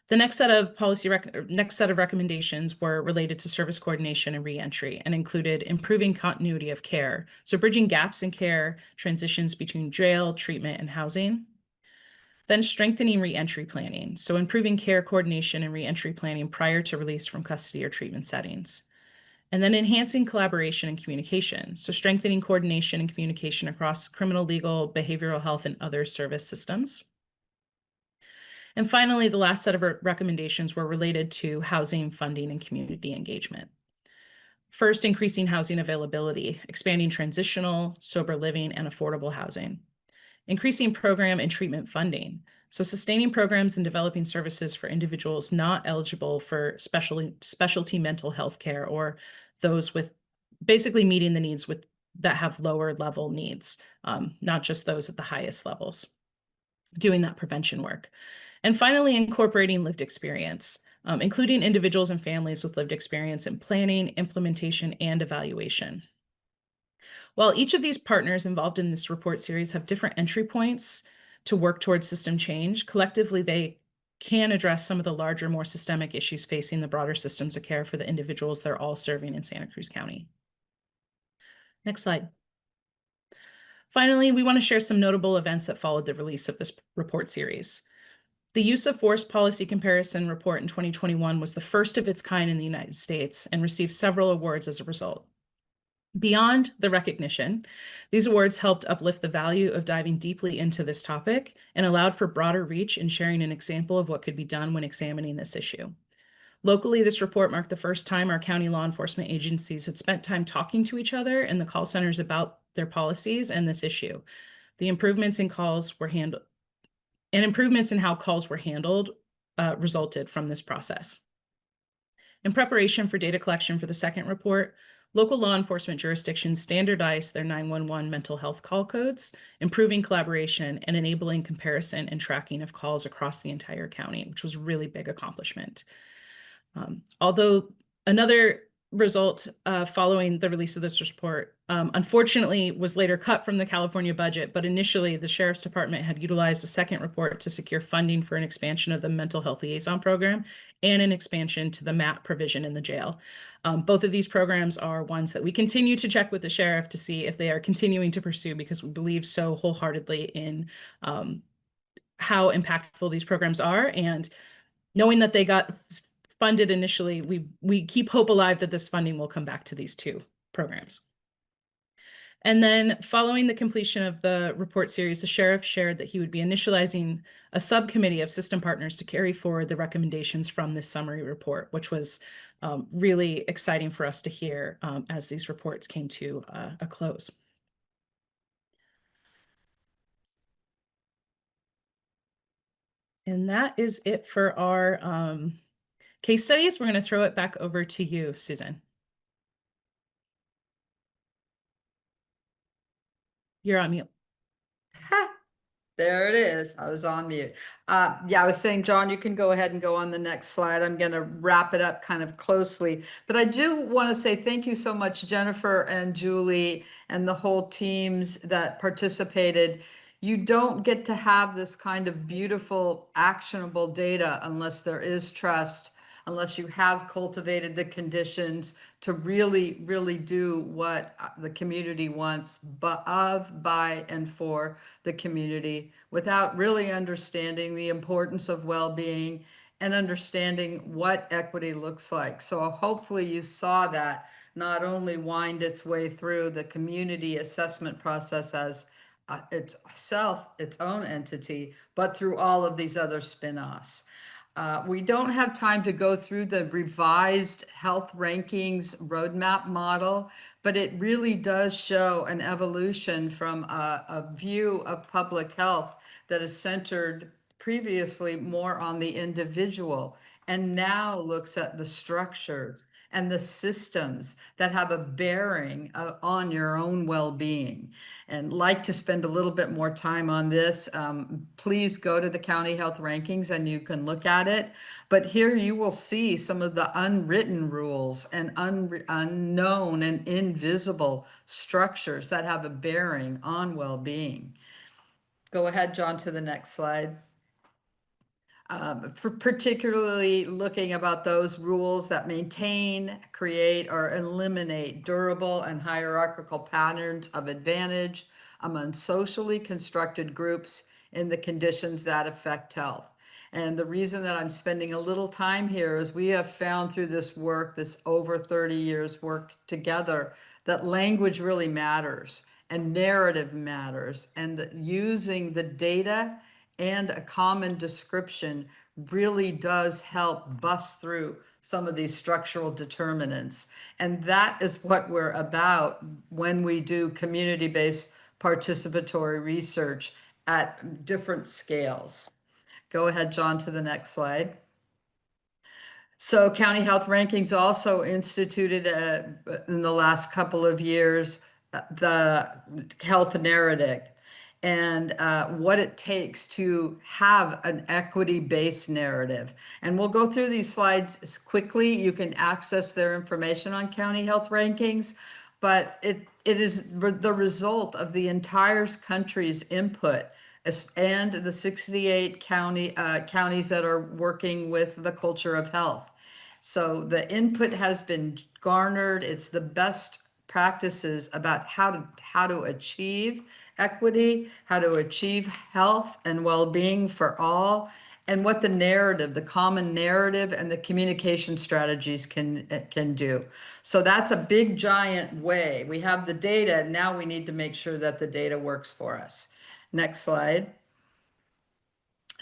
The next set of recommendations were related to service coordination and reentry and included improving continuity of care. So bridging gaps in care, transitions between jail, treatment, and housing. Then strengthening reentry planning. So improving care coordination and reentry planning prior to release from custody or treatment settings. And then enhancing collaboration and communication. So strengthening coordination and communication across criminal, legal, behavioral health, and other service systems. And finally, the last set of recommendations were related to housing, funding, and community engagement. First, increasing housing availability, expanding transitional, sober living, and affordable housing. Increasing program and treatment funding. So sustaining programs and developing services for individuals not eligible for specialty mental health care or those with basically meeting the needs that have lower level needs, not just those at the highest levels, doing that prevention work. And finally, incorporating lived experience, including individuals and families with lived experience in planning, implementation, and evaluation. While each of these partners involved in this report series have different entry points to work towards system change, collectively they can address some of the larger, more systemic issues facing the broader systems of care for the individuals they're all serving in Santa Cruz County. Next slide. Finally, we want to share some notable events that followed the release of this report series. The use of force policy comparison report in 2021 was the first of its kind in the United States and received several awards as a result. Beyond the recognition, these awards helped uplift the value of diving deeply into this topic and allowed for broader reach in sharing an example of what could be done when examining this issue. Locally, this report marked the first time our county law enforcement agencies had spent time talking to each other and the call centers about their policies and this issue. The improvements in calls were handled and improvements in how calls were handled resulted from this process. In preparation for data collection for the second report, local law enforcement jurisdictions standardized their 911 mental health call codes, improving collaboration and enabling comparison and tracking of calls across the entire county, which was a really big accomplishment. Although another result following the release of this report, unfortunately, was later cut from the California budget, but initially the Sheriff's Department had utilized a second report to secure funding for an expansion of the mental health liaison program and an expansion to the MAT provision in the jail. Both of these programs are ones that we continue to check with the sheriff to see if they are continuing to pursue, because we believe so wholeheartedly in how impactful these programs are. And knowing that they got funded initially, we keep hope alive that this funding will come back to these two programs. And then following the completion of the report series, the sheriff shared that he would be initializing a subcommittee of system partners to carry forward the recommendations from this summary report, which was really exciting for us to hear as these reports came to a close. And that is it for our case studies. We're going to throw it back over to you, Susan. You're on mute. There it is. I was on mute. Yeah, I was saying, John, you can go ahead and go on the next slide. I'm going to wrap it up kind of closely, but I do want to say thank you so much, Jennifer and Julie and the whole teams that participated. You don't get to have this kind of beautiful, actionable data unless there is trust, unless you have cultivated the conditions to really, really do what the community wants, by, and for the community, without really understanding the importance of well-being and understanding what equity looks like. So hopefully you saw that not only wind its way through the community assessment process as itself, its own entity, but through all of these other spin-offs. We don't have time to go through the revised health rankings roadmap model, but it really does show an evolution from a view of public health that is centered previously more on the individual and now looks at the structures and the systems that have a bearing on your own well-being. And like to spend a little bit more time on this, please go to the county health rankings and you can look at it. But here you will see some of the unwritten rules and unknown and invisible structures that have a bearing on well-being. Go ahead, John, to the next slide. For particularly looking about those rules that maintain, create, or eliminate durable and hierarchical patterns of advantage among socially constructed groups in the conditions that affect health. And the reason that I'm spending a little time here is we have found through this work, this over 30 years work together, that language really matters and narrative matters, and that using the data and a common description really does help bust through some of these structural determinants. And that is what we're about when we do community-based participatory research at different scales. Go ahead, John, to the next slide. So County Health Rankings also instituted in the last couple of years the health narrative and what it takes to have an equity-based narrative. And we'll go through these slides quickly. You can access their information on County Health Rankings, but it is the result of the entire country's input and the 68 counties that are working with the culture of health. So the input has been garnered. It's the best practices about how to achieve equity, how to achieve health and well-being for all, and what the narrative, the common narrative and the communication strategies can do. So that's a big giant way. We have the data, now we need to make sure that the data works for us. Next slide.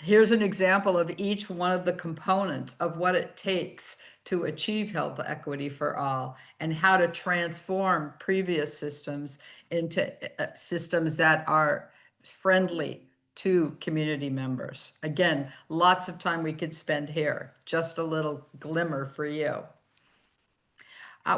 Here's an example of each one of the components of what it takes to achieve health equity for all and how to transform previous systems into systems that are friendly to community members. Again, lots of time we could spend here, just a little glimmer for you.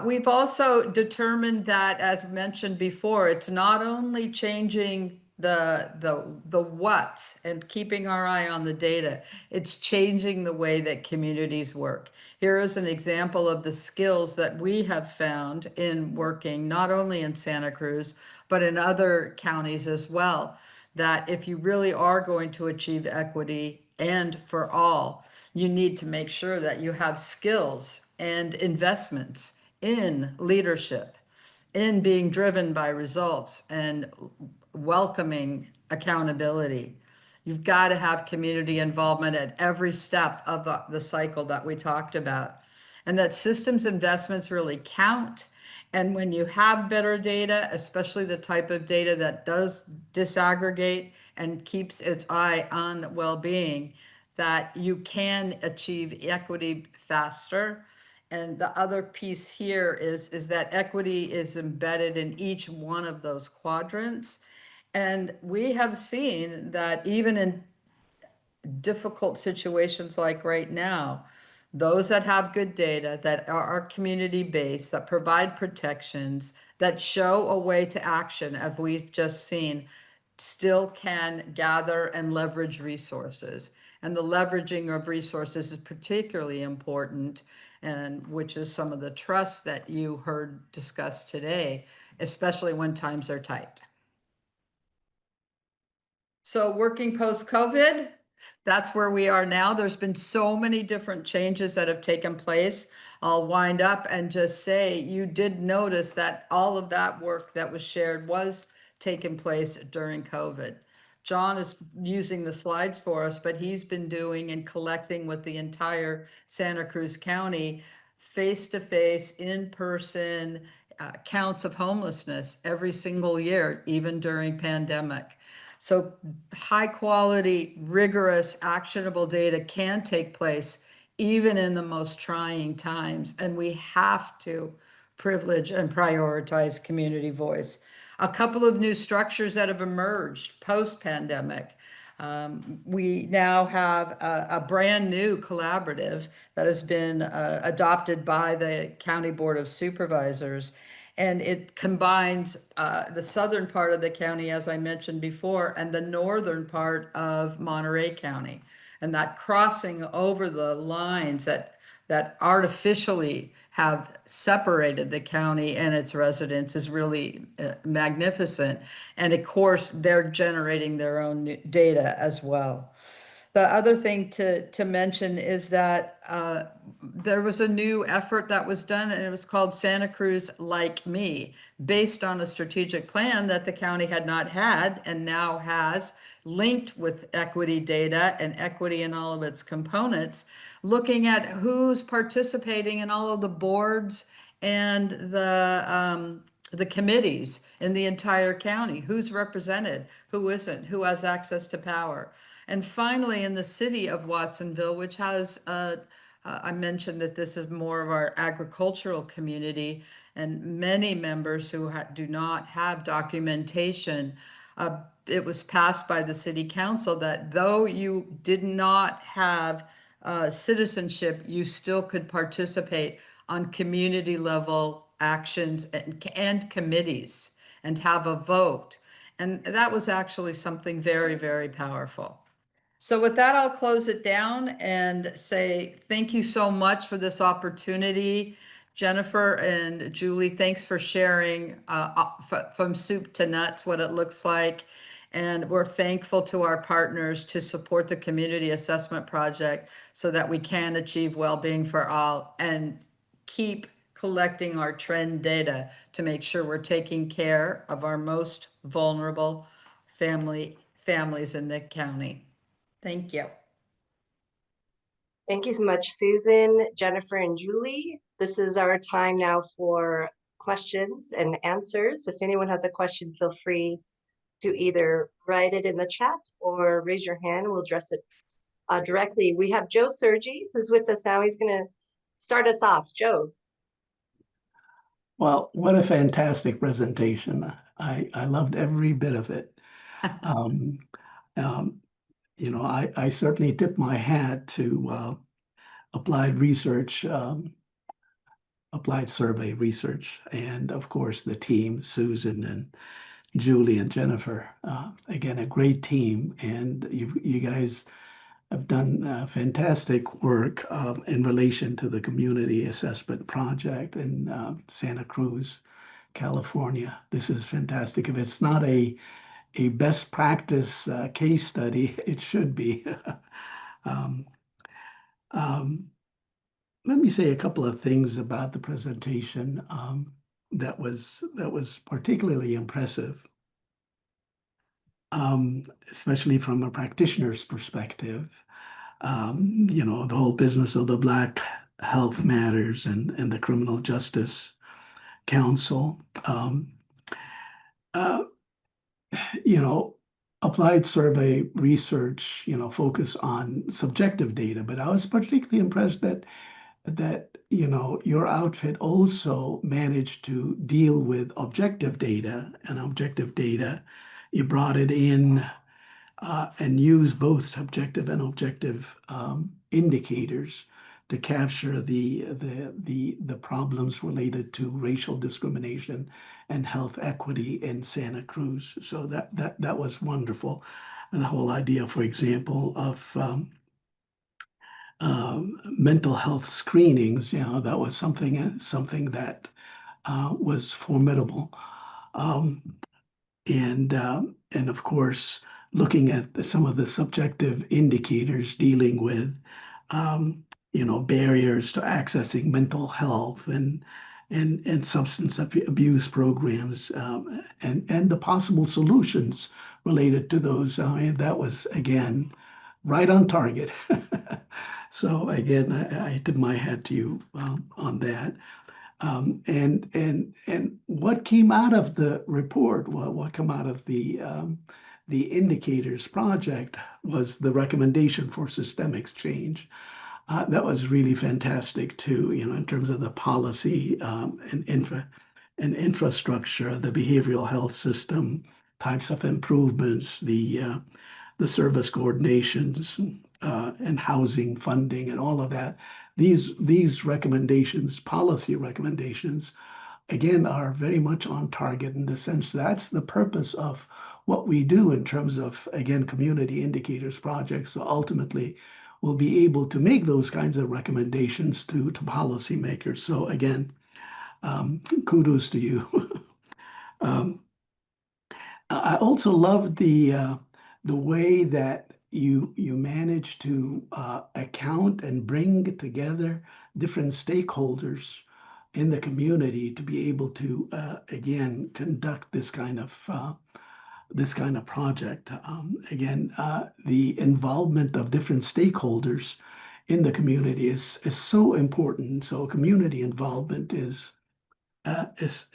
We've also determined that, as mentioned before, it's not only changing the what and keeping our eye on the data. It's changing the way that communities work. Here is an example of the skills that we have found in working not only in Santa Cruz, but in other counties as well, that if you really are going to achieve equity and for all, you need to make sure that you have skills and investments in leadership, in being driven by results and welcoming accountability. You've got to have community involvement at every step of the cycle that we talked about. And that systems investments really count. And when you have better data, especially the type of data that does disaggregate and keeps its eye on well-being, that you can achieve equity faster. And the other piece here is that equity is embedded in each one of those quadrants. And we have seen that even in difficult situations like right now, those that have good data, that are community-based, that provide protections, that show a way to action, as we've just seen, still can gather and leverage resources. And the leveraging of resources is particularly important, and which is some of the trust that you heard discussed today, especially when times are tight. So working post-COVID, that's where we are now. There's been so many different changes that have taken place. I'll wind up and just say, you did notice that all of that work that was shared was taking place during COVID. John is using the slides for us, but he's been doing and collecting with the entire Santa Cruz County, face-to-face, in-person counts of homelessness every single year, even during pandemic. So high quality, rigorous, actionable data can take place even in the most trying times. And we have to privilege and prioritize community voice. A couple of new structures that have emerged post-pandemic. We now have a brand new collaborative that has been adopted by the County Board of Supervisors. And it combines the southern part of the county, as I mentioned before, and the northern part of Monterey County. And that crossing over the lines that artificially have separated the county and its residents is really magnificent. And of course, they're generating their own data as well. The other thing to mention is that there was a new effort that was done, and it was called Santa Cruz Like Me, based on a strategic plan that the county had not had and now has, linked with equity data and equity in all of its components, looking at who's participating in all of the boards and the committees in the entire county, who's represented, who isn't, who has access to power. And finally, in the city of Watsonville, which has, I mentioned that this is more of our agricultural community and many members who do not have documentation. It was passed by the city council that though you did not have citizenship, you still could participate on community level actions and committees and have a vote. And that was actually something very, very powerful. So with that, I'll close it down and say thank you so much for this opportunity. Jennifer and Julie, thanks for sharing from soup to nuts what it looks like. And we're thankful to our partners to support the Community Assessment Project so that we can achieve well-being for all and keep collecting our trend data to make sure we're taking care of our most vulnerable families in the county. Thank you. Thank you so much, Susan, Jennifer, and Julie. This is our time now for questions and answers. If anyone has a question, feel free to either write it in the chat or raise your hand. We'll address it directly. We have Joe Sergi, who's with us now. He's going to start us off. Joe. Well, what a fantastic presentation. I loved every bit of it. You know, I certainly tip my hat to applied research, applied survey research, and of course the team, Susan and Julie and Jennifer. Again, a great team, and you guys have done fantastic work in relation to the community assessment project in Santa Cruz, California. This is fantastic. If it's not a best practice case study, it should be. um, um, Let me say a couple of things about the presentation that was particularly impressive, especially from a practitioner's perspective. You know, the whole business of the Black Health Matters and the Criminal Justice Council. You know, applied survey research, you know, focus on subjective data, but I was particularly impressed that you know, your outfit also managed to deal with objective data, and objective data, you brought it in and used both subjective and objective indicators to capture the problems related to racial discrimination and health equity in Santa Cruz. So that was wonderful. And the whole idea, for example, of mental health screenings, you know, that was something that was formidable. And of course, looking at some of the subjective indicators dealing with, you know, barriers to accessing mental health and substance abuse programs, and the possible solutions related to those. I mean, that was, again, right on target. So again, I tip my hat to you on that. And what came out of the report, what came out of the indicators project was the recommendation for systemic change. That was really fantastic too, you know, in terms of the policy and infrastructure, the behavioral health system, types of improvements, the service coordinations, and housing funding and all of that. These recommendations, policy recommendations, again, are very much on target in the sense that's the purpose of what we do in terms of, again, community indicators projects. So ultimately, we'll be able to make those kinds of recommendations to policymakers. So again, kudos to you. I also loved the way that you manage to account and bring together different stakeholders in the community to be able to again conduct this kind of project. Again, the involvement of different stakeholders in the community is so important. So community involvement is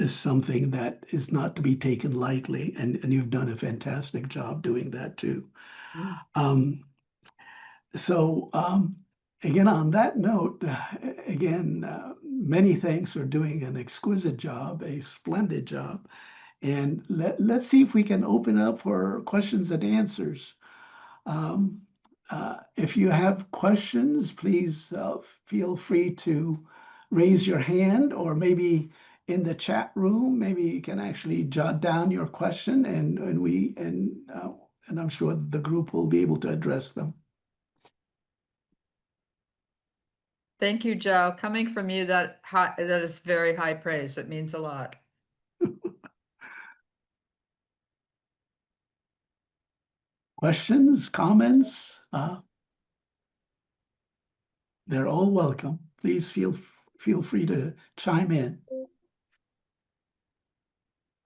something that is not to be taken lightly, and you've done a fantastic job doing that too. So again, on that note, again, many thanks for doing an exquisite job, a splendid job. And let's see if we can open up for questions and answers. If you have questions, please feel free to raise your hand, or maybe in the chat room, maybe you can actually jot down your question, and I'm sure the group will be able to address them. Thank you, Joe. Coming from you, that is very high praise. It means a lot. Questions, comments? They're all welcome. Please feel free to chime in.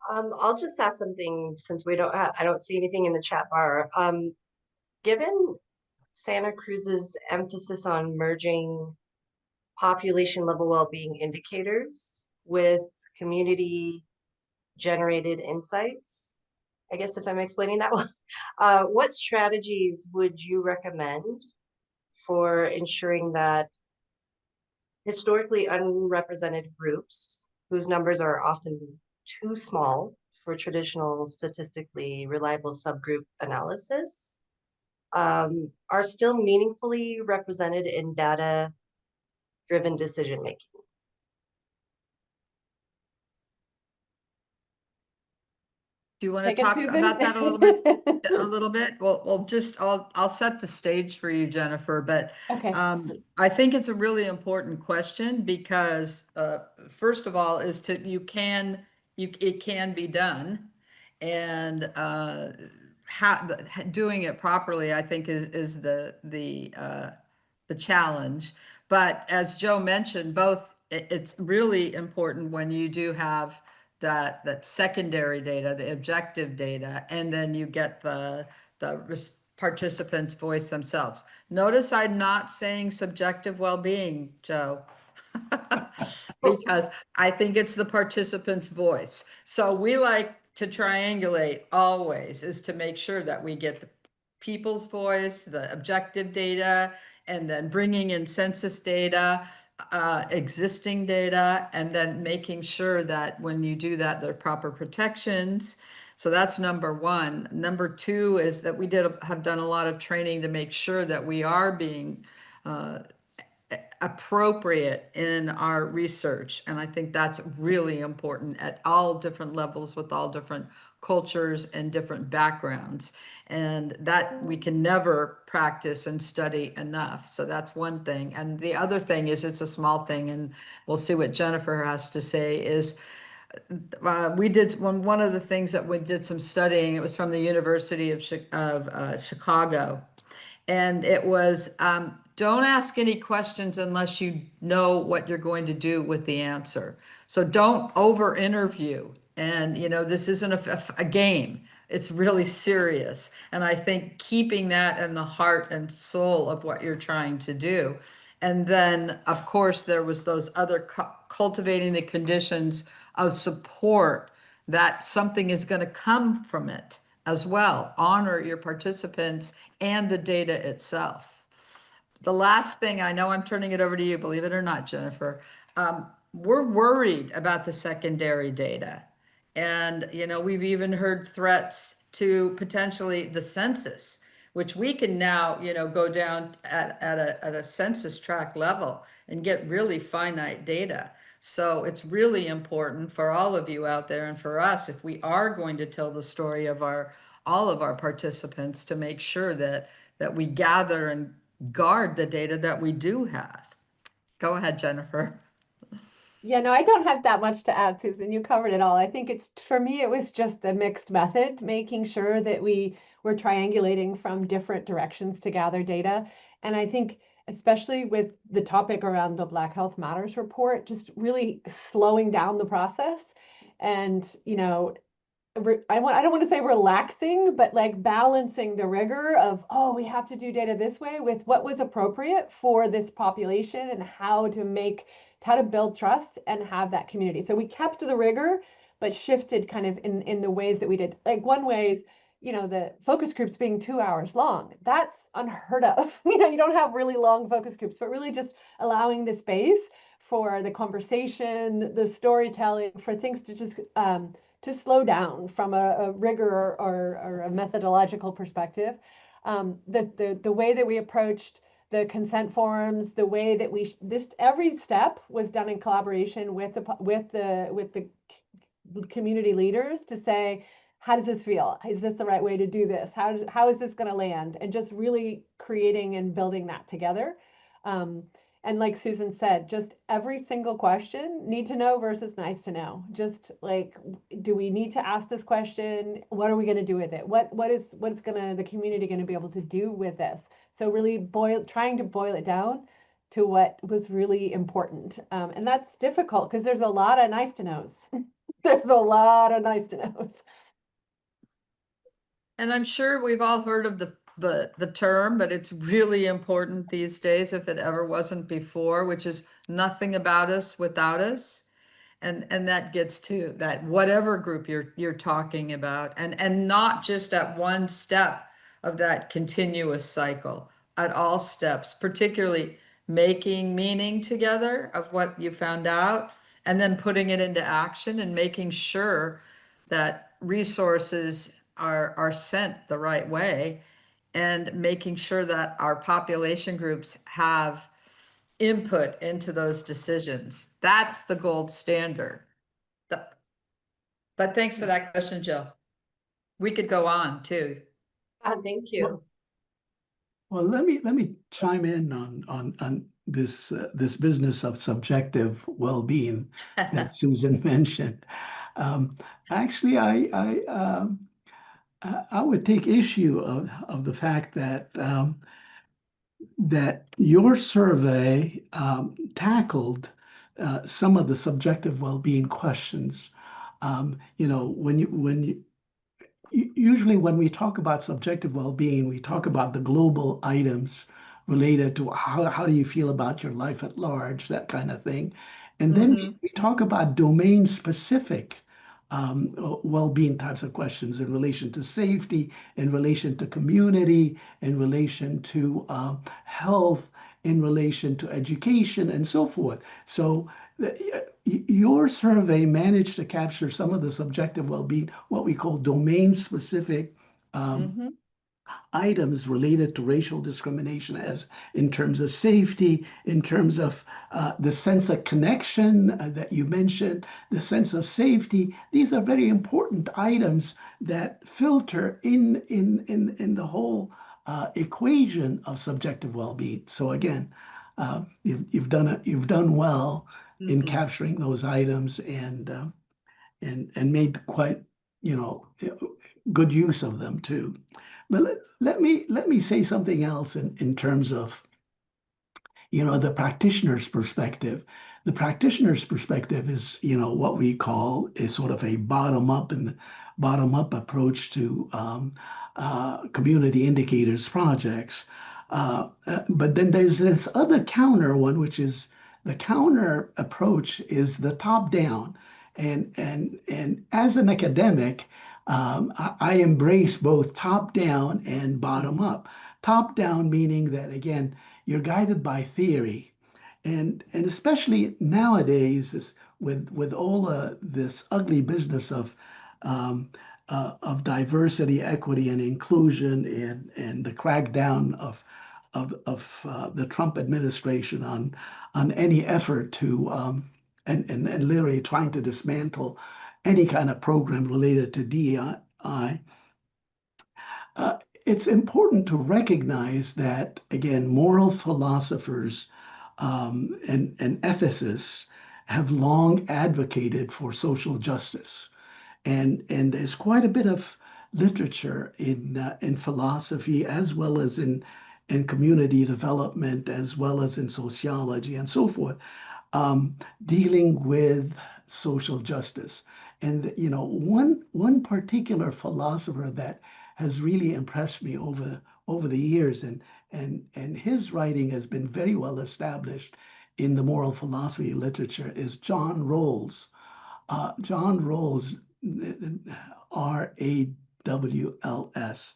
I'll just ask something since I don't see anything in the chat bar. Given Santa Cruz's emphasis on merging population level well-being indicators with community generated insights, I guess if I'm explaining that well, what strategies would you recommend for ensuring that historically unrepresented groups, whose numbers are often too small for traditional statistically reliable subgroup analysis, are still meaningfully represented in data-driven decision-making? Do you want to Take it, talk Susan. about that a little bit? A little bit? Well, I'll set the stage for you, Jennifer, but Okay. I think it's a really important question because first of all is it can be done, and doing it properly, I think is the challenge. But as Joe mentioned, it's really important when you do have that secondary data, the objective data, and then you get the participants' voice themselves. Notice I'm not saying subjective well-being, Joe, because I think it's the participant's voice. So we like to triangulate always, is to make sure that we get the people's voice, the objective data, and then bringing in census data, existing data, and then making sure that when you do that, there are proper protections. So that's number one. Number two is that we have done a lot of training to make sure that we are being appropriate in our research. And I think that's really important at all different levels with all different cultures and different backgrounds. And that we can never practice and study enough. So that's one thing. And the other thing is, it's a small thing, and we'll see what Jennifer has to say, is we did one of the things that we did some studying. It was from the University of Chicago. And it was, don't ask any questions unless you know what you're going to do with the answer. So don't over interview. And, this isn't a game. It's really serious. And I think keeping that in the heart and soul of what you're trying to do. And then, of course, there was those other cultivating the conditions of support that something is going to come from it as well. Honor your participants and the data itself. The last thing, I know I'm turning it over to you, believe it or not, Jennifer. We're worried about the secondary data. And, we've even heard threats to potentially the census, which we can now, go down at a census tract level and get really finite data. So it's really important for all of you out there and for us, if we are going to tell the story of all of our participants, to make sure that we gather and guard the data that we do have. Go ahead, Jennifer. Yeah, no, I don't have that much to add, Susan. You covered it all. I think for me, it was just the mixed method, making sure that we were triangulating from different directions to gather data. And I think, especially with the topic around the Black Health Matters report, just really slowing down the process. And, I don't want to say relaxing, but like balancing the rigor of, we have to do data this way with what was appropriate for this population and how to build trust and have that community. So we kept the rigor, but shifted kind of in the ways that we did. Like one way is, the focus groups being 2 hours long. That's unheard of. You don't have really long focus groups, but really just allowing the space for the conversation, the storytelling, for things to just to slow down from a rigor or a methodological perspective. The way that we approached the consent forms, the way that every step was done in collaboration with the community leaders to say, how does this feel? Is this the right way to do this? How is this going to land? And just really creating and building that together. And like Susan said, just every single question, need to know versus nice to know. Just like, do we need to ask this question? What are we going to do with it? What is the community going to be able to do with this? So really trying to boil it down to what was really important. And that's difficult because there's a lot of nice to knows. There's a lot of nice to knows. And I'm sure we've all heard of the term, but it's really important these days, if it ever wasn't before, which is nothing about us without us. And that gets to that whatever group you're talking about, and not just at one step of that continuous cycle, at all steps, particularly making meaning together of what you found out, and then putting it into action and making sure that resources are sent the right way, and making sure that our population groups have input into those decisions. That's the gold standard. But thanks for that question, Jill. We could go on too. Thank you. Well, let me chime in on this this business of subjective well-being that Susan mentioned. Actually, I would take issue of the fact that that your survey tackled some of the subjective well-being questions. You know, usually when we talk about subjective well-being, we talk about the global items related to how do you feel about your life at large, that kind of thing. And then we talk about domain-specific well-being types of questions in relation to safety, in relation to community, in relation to health, in relation to education, and so forth. So your survey managed to capture some of the subjective well-being, what we call domain-specific items related to racial discrimination, as in terms of safety, in terms of the sense of connection that you mentioned, the sense of safety. These are very important items that filter in the whole equation of subjective well-being. So again, you've done well in capturing those items and made quite, you know, good use of them too. But let me say something else in terms of, you know, the practitioner's perspective. The practitioner's perspective is, you know, what we call is sort of a bottom-up approach to community indicators projects. But then there's this other counter one, which is the counter approach is the top-down. And as an academic, I embrace both top-down and bottom-up. Top-down meaning that, again, you're guided by theory. And especially nowadays, with all this ugly business of diversity, equity, and inclusion, and the crackdown of the Trump administration on any effort to and literally trying to dismantle any kind of program related to DEI. It's important to recognize that, again, moral philosophers and ethicists have long advocated for social justice. And there's quite a bit of literature in philosophy, as well as in community development, as well as in sociology and so forth, dealing with social justice. And you know, one particular philosopher that has really impressed me over the years, and his writing has been very well established in the moral philosophy literature, is John Rawls. John Rawls, Rawls,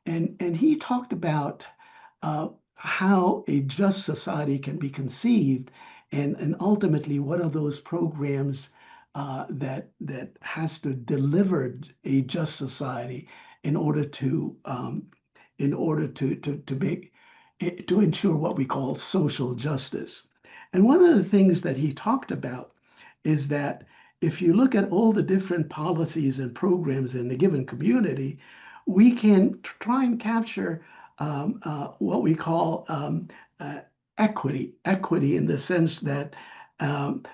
and he talked about how a just society can be conceived, and ultimately what are those programs that has to deliver a just society in order to ensure what we call social justice. And one of the things that he talked about is that if you look at all the different policies and programs in a given community, we can try and capture what we call equity in the sense that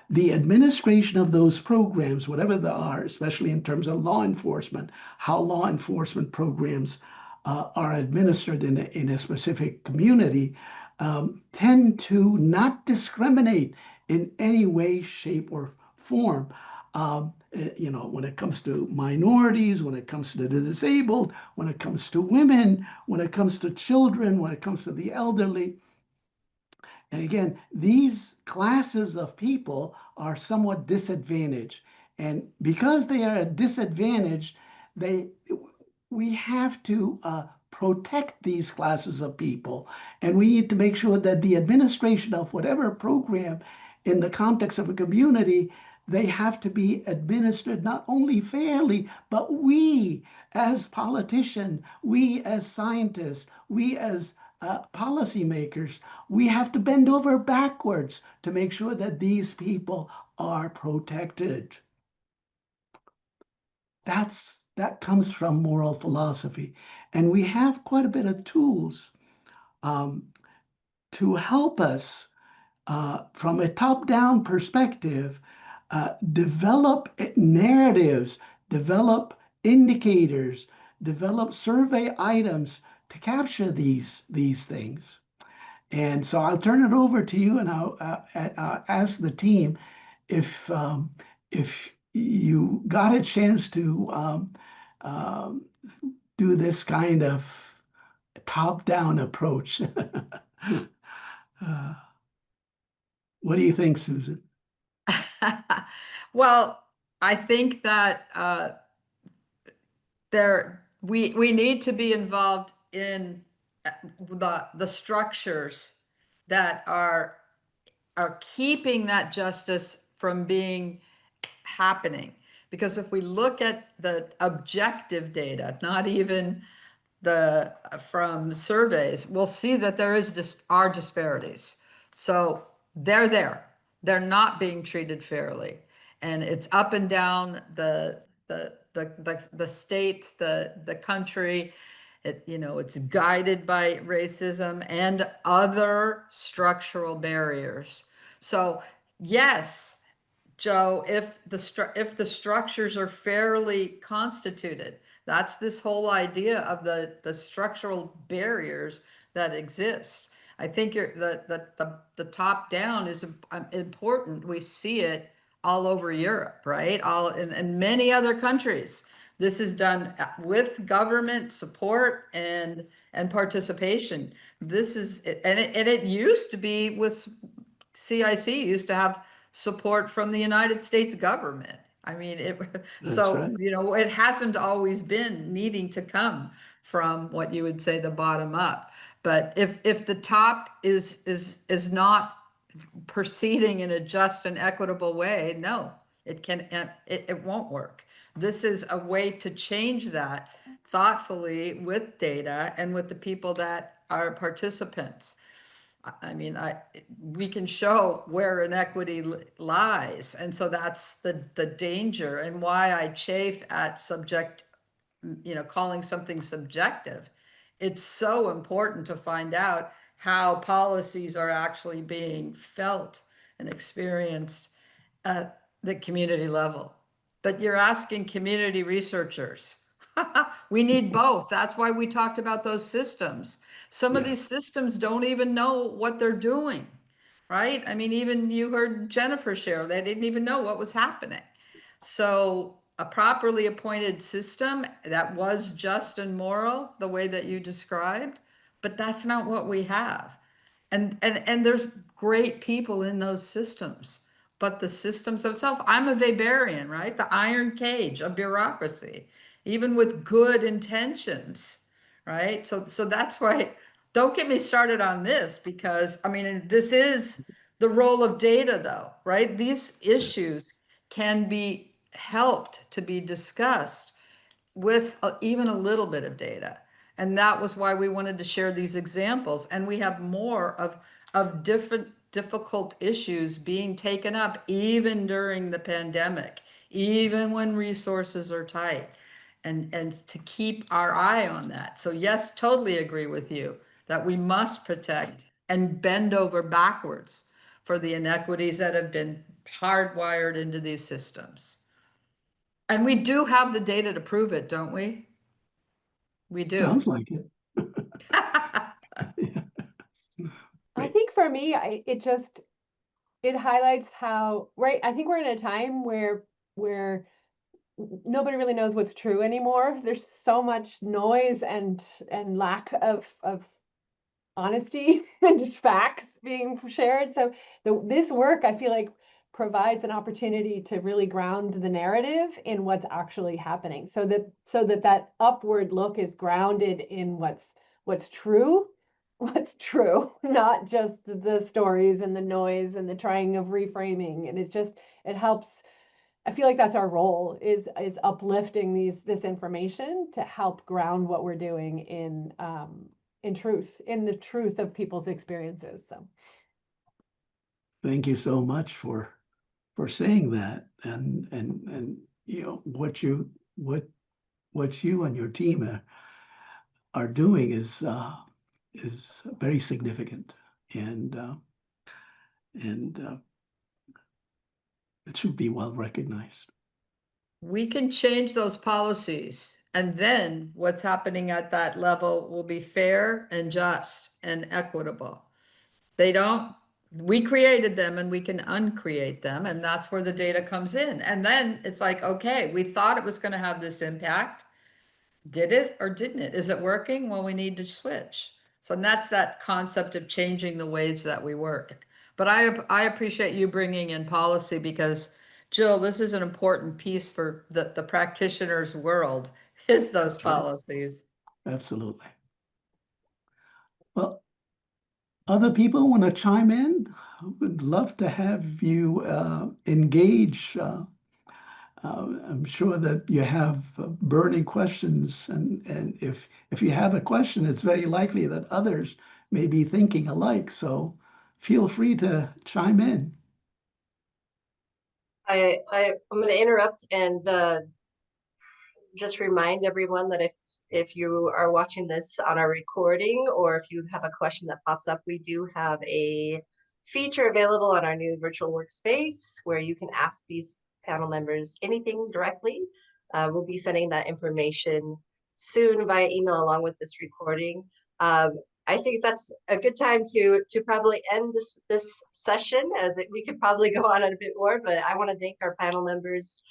the administration of those programs, whatever they are, especially in terms of law enforcement, how law enforcement programs are administered in a specific community, tend to not discriminate in any way, shape, or form. You know, when it comes to minorities, when it comes to the disabled, when it comes to women, when it comes to children, when it comes to the elderly. And again, these classes of people are somewhat disadvantaged. And because they are at disadvantage, we have to protect these classes of people. And we need to make sure that the administration of whatever program in the context of a community, they have to be administered not only fairly, but we as politicians, we as scientists, we as policymakers, we have to bend over backwards to make sure that these people are protected. That's that comes from moral philosophy. And we have quite a bit of tools to help us from a top-down perspective, develop narratives, develop indicators, develop survey items to capture these things. And so I'll turn it over to you, and I'll ask the team if you got a chance to do this kind of top-down approach. What do you think, Susan? Well, I think that we need to be involved in the structures that are keeping that justice from being happening. Because if we look at the objective data, not even the from surveys, we'll see that there are disparities. So they're there. They're not being treated fairly, and it's up and down the states, the country. It's guided by racism and other structural barriers. So yes, Joe, if the structures are fairly constituted, that's this whole idea of the structural barriers that exist. I think the top down is important. We see it all over Europe, right? All in many other countries. This is done with government support and participation. This is, and it used to be with CIC used to have support from the United States government. I mean, so, right. It hasn't always been needing to come from what you would say the bottom up. But if the top is not proceeding in a just and equitable way, no, it won't work. This is a way to change that thoughtfully with data and with the people that are participants. I mean, we can show where inequity lies. And so that's the danger, and why I chafe at calling something subjective. It's so important to find out how policies are actually being felt and experienced at the community level. But you're asking community researchers. We need both. That's why we talked about those systems. Some of these systems don't even know what they're doing, right? I mean, even you heard Jennifer share, they didn't even know what was happening. So a properly appointed system that was just and moral, the way that you described, but that's not what we have. And there's great people in those systems, but the systems themselves, I'm a Weberian, right? The iron cage of bureaucracy, even with good intentions, right? So that's why, don't get me started on this, because I mean, this is the role of data though, right? These issues can be helped to be discussed with even a little bit of data. And that was why we wanted to share these examples. And we have more of different difficult issues being taken up even during the pandemic, even when resources are tight, and to keep our eye on that. So yes, totally agree with you that we must protect and bend over backwards for the inequities that have been hardwired into these systems. And we do have the data to prove it, don't we? We do. Sounds like it. I think for me, it highlights how, right, I think we're in a time where nobody really knows what's true anymore. There's so much noise and lack of honesty and facts being shared. So this work, I feel like, provides an opportunity to really ground the narrative in what's actually happening, so that upward look is grounded in what's true, not just the stories and the noise and the trying of reframing. And it helps. I feel like that's our role, is uplifting this information to help ground what we're doing in truth, in the truth of people's experiences. So Thank you so much for saying that, and what what you and your team are doing is very significant, and it should be well recognized. We can change those policies, and then what's happening at that level will be fair and just and equitable. We created them and we can uncreate them, and that's where the data comes in. And then it's like, okay, we thought it was going to have this impact. Did it or didn't it? Is it working? Well, we need to switch. So that's that concept of changing the ways that we work. But I appreciate you bringing in policy, because Jill, this is an important piece for the practitioner's world, is those That's right. policies. Absolutely. Well, other people want to chime in? I would love to have you engage. I'm sure that you have burning questions, and if you have a question, it's very likely that others may be thinking alike. So feel free to chime in. I'm going to interrupt and just remind everyone that if you are watching this on our recording, or if you have a question that pops up, we do have a feature available on our new virtual workspace where you can ask these panel members anything directly. We'll be sending that information soon via email along with this recording. I think that's a good time to probably end this session, as we could probably go on a bit more, but I want to thank our panel members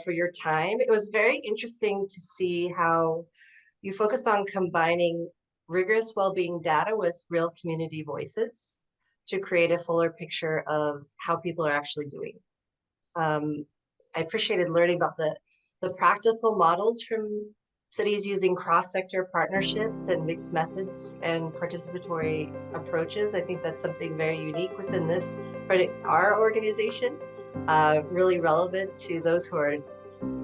for your time. It was very interesting to see how you focused on combining rigorous well-being data with real community voices to create a fuller picture of how people are actually doing. I appreciated learning about the practical models from cities using cross-sector partnerships and mixed methods and participatory approaches. I think that's something very unique within our organization, really relevant to those who are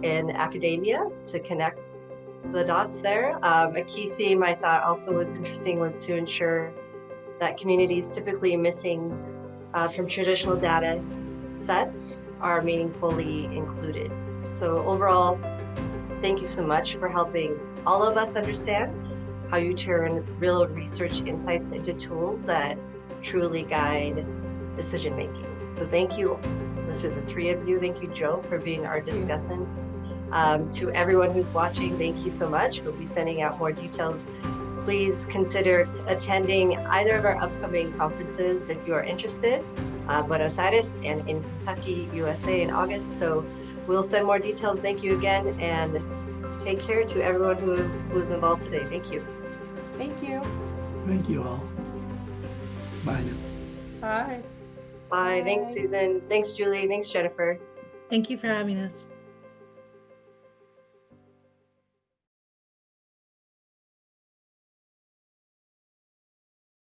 in academia to connect the dots there. A key theme I thought also was interesting was to ensure that communities typically missing from traditional data sets are meaningfully included. So overall, thank you so much for helping all of us understand how you turn real research insights into tools that truly guide decision making. So thank you to the three of you. Thank you, Joe, for being our discussant. To everyone who's watching, thank you so much. We'll be sending out more details. Please consider attending either of our upcoming conferences if you are interested. Buenos Aires and in Kentucky, USA in August. So we'll send more details. Thank you again, and take care to everyone who's involved today. Thank you. Thank you. Thank you all. Bye now. Bye. Bye. Thanks, Bye. Susan. Thanks, Julie. Thanks, Jennifer. Thank you for having us.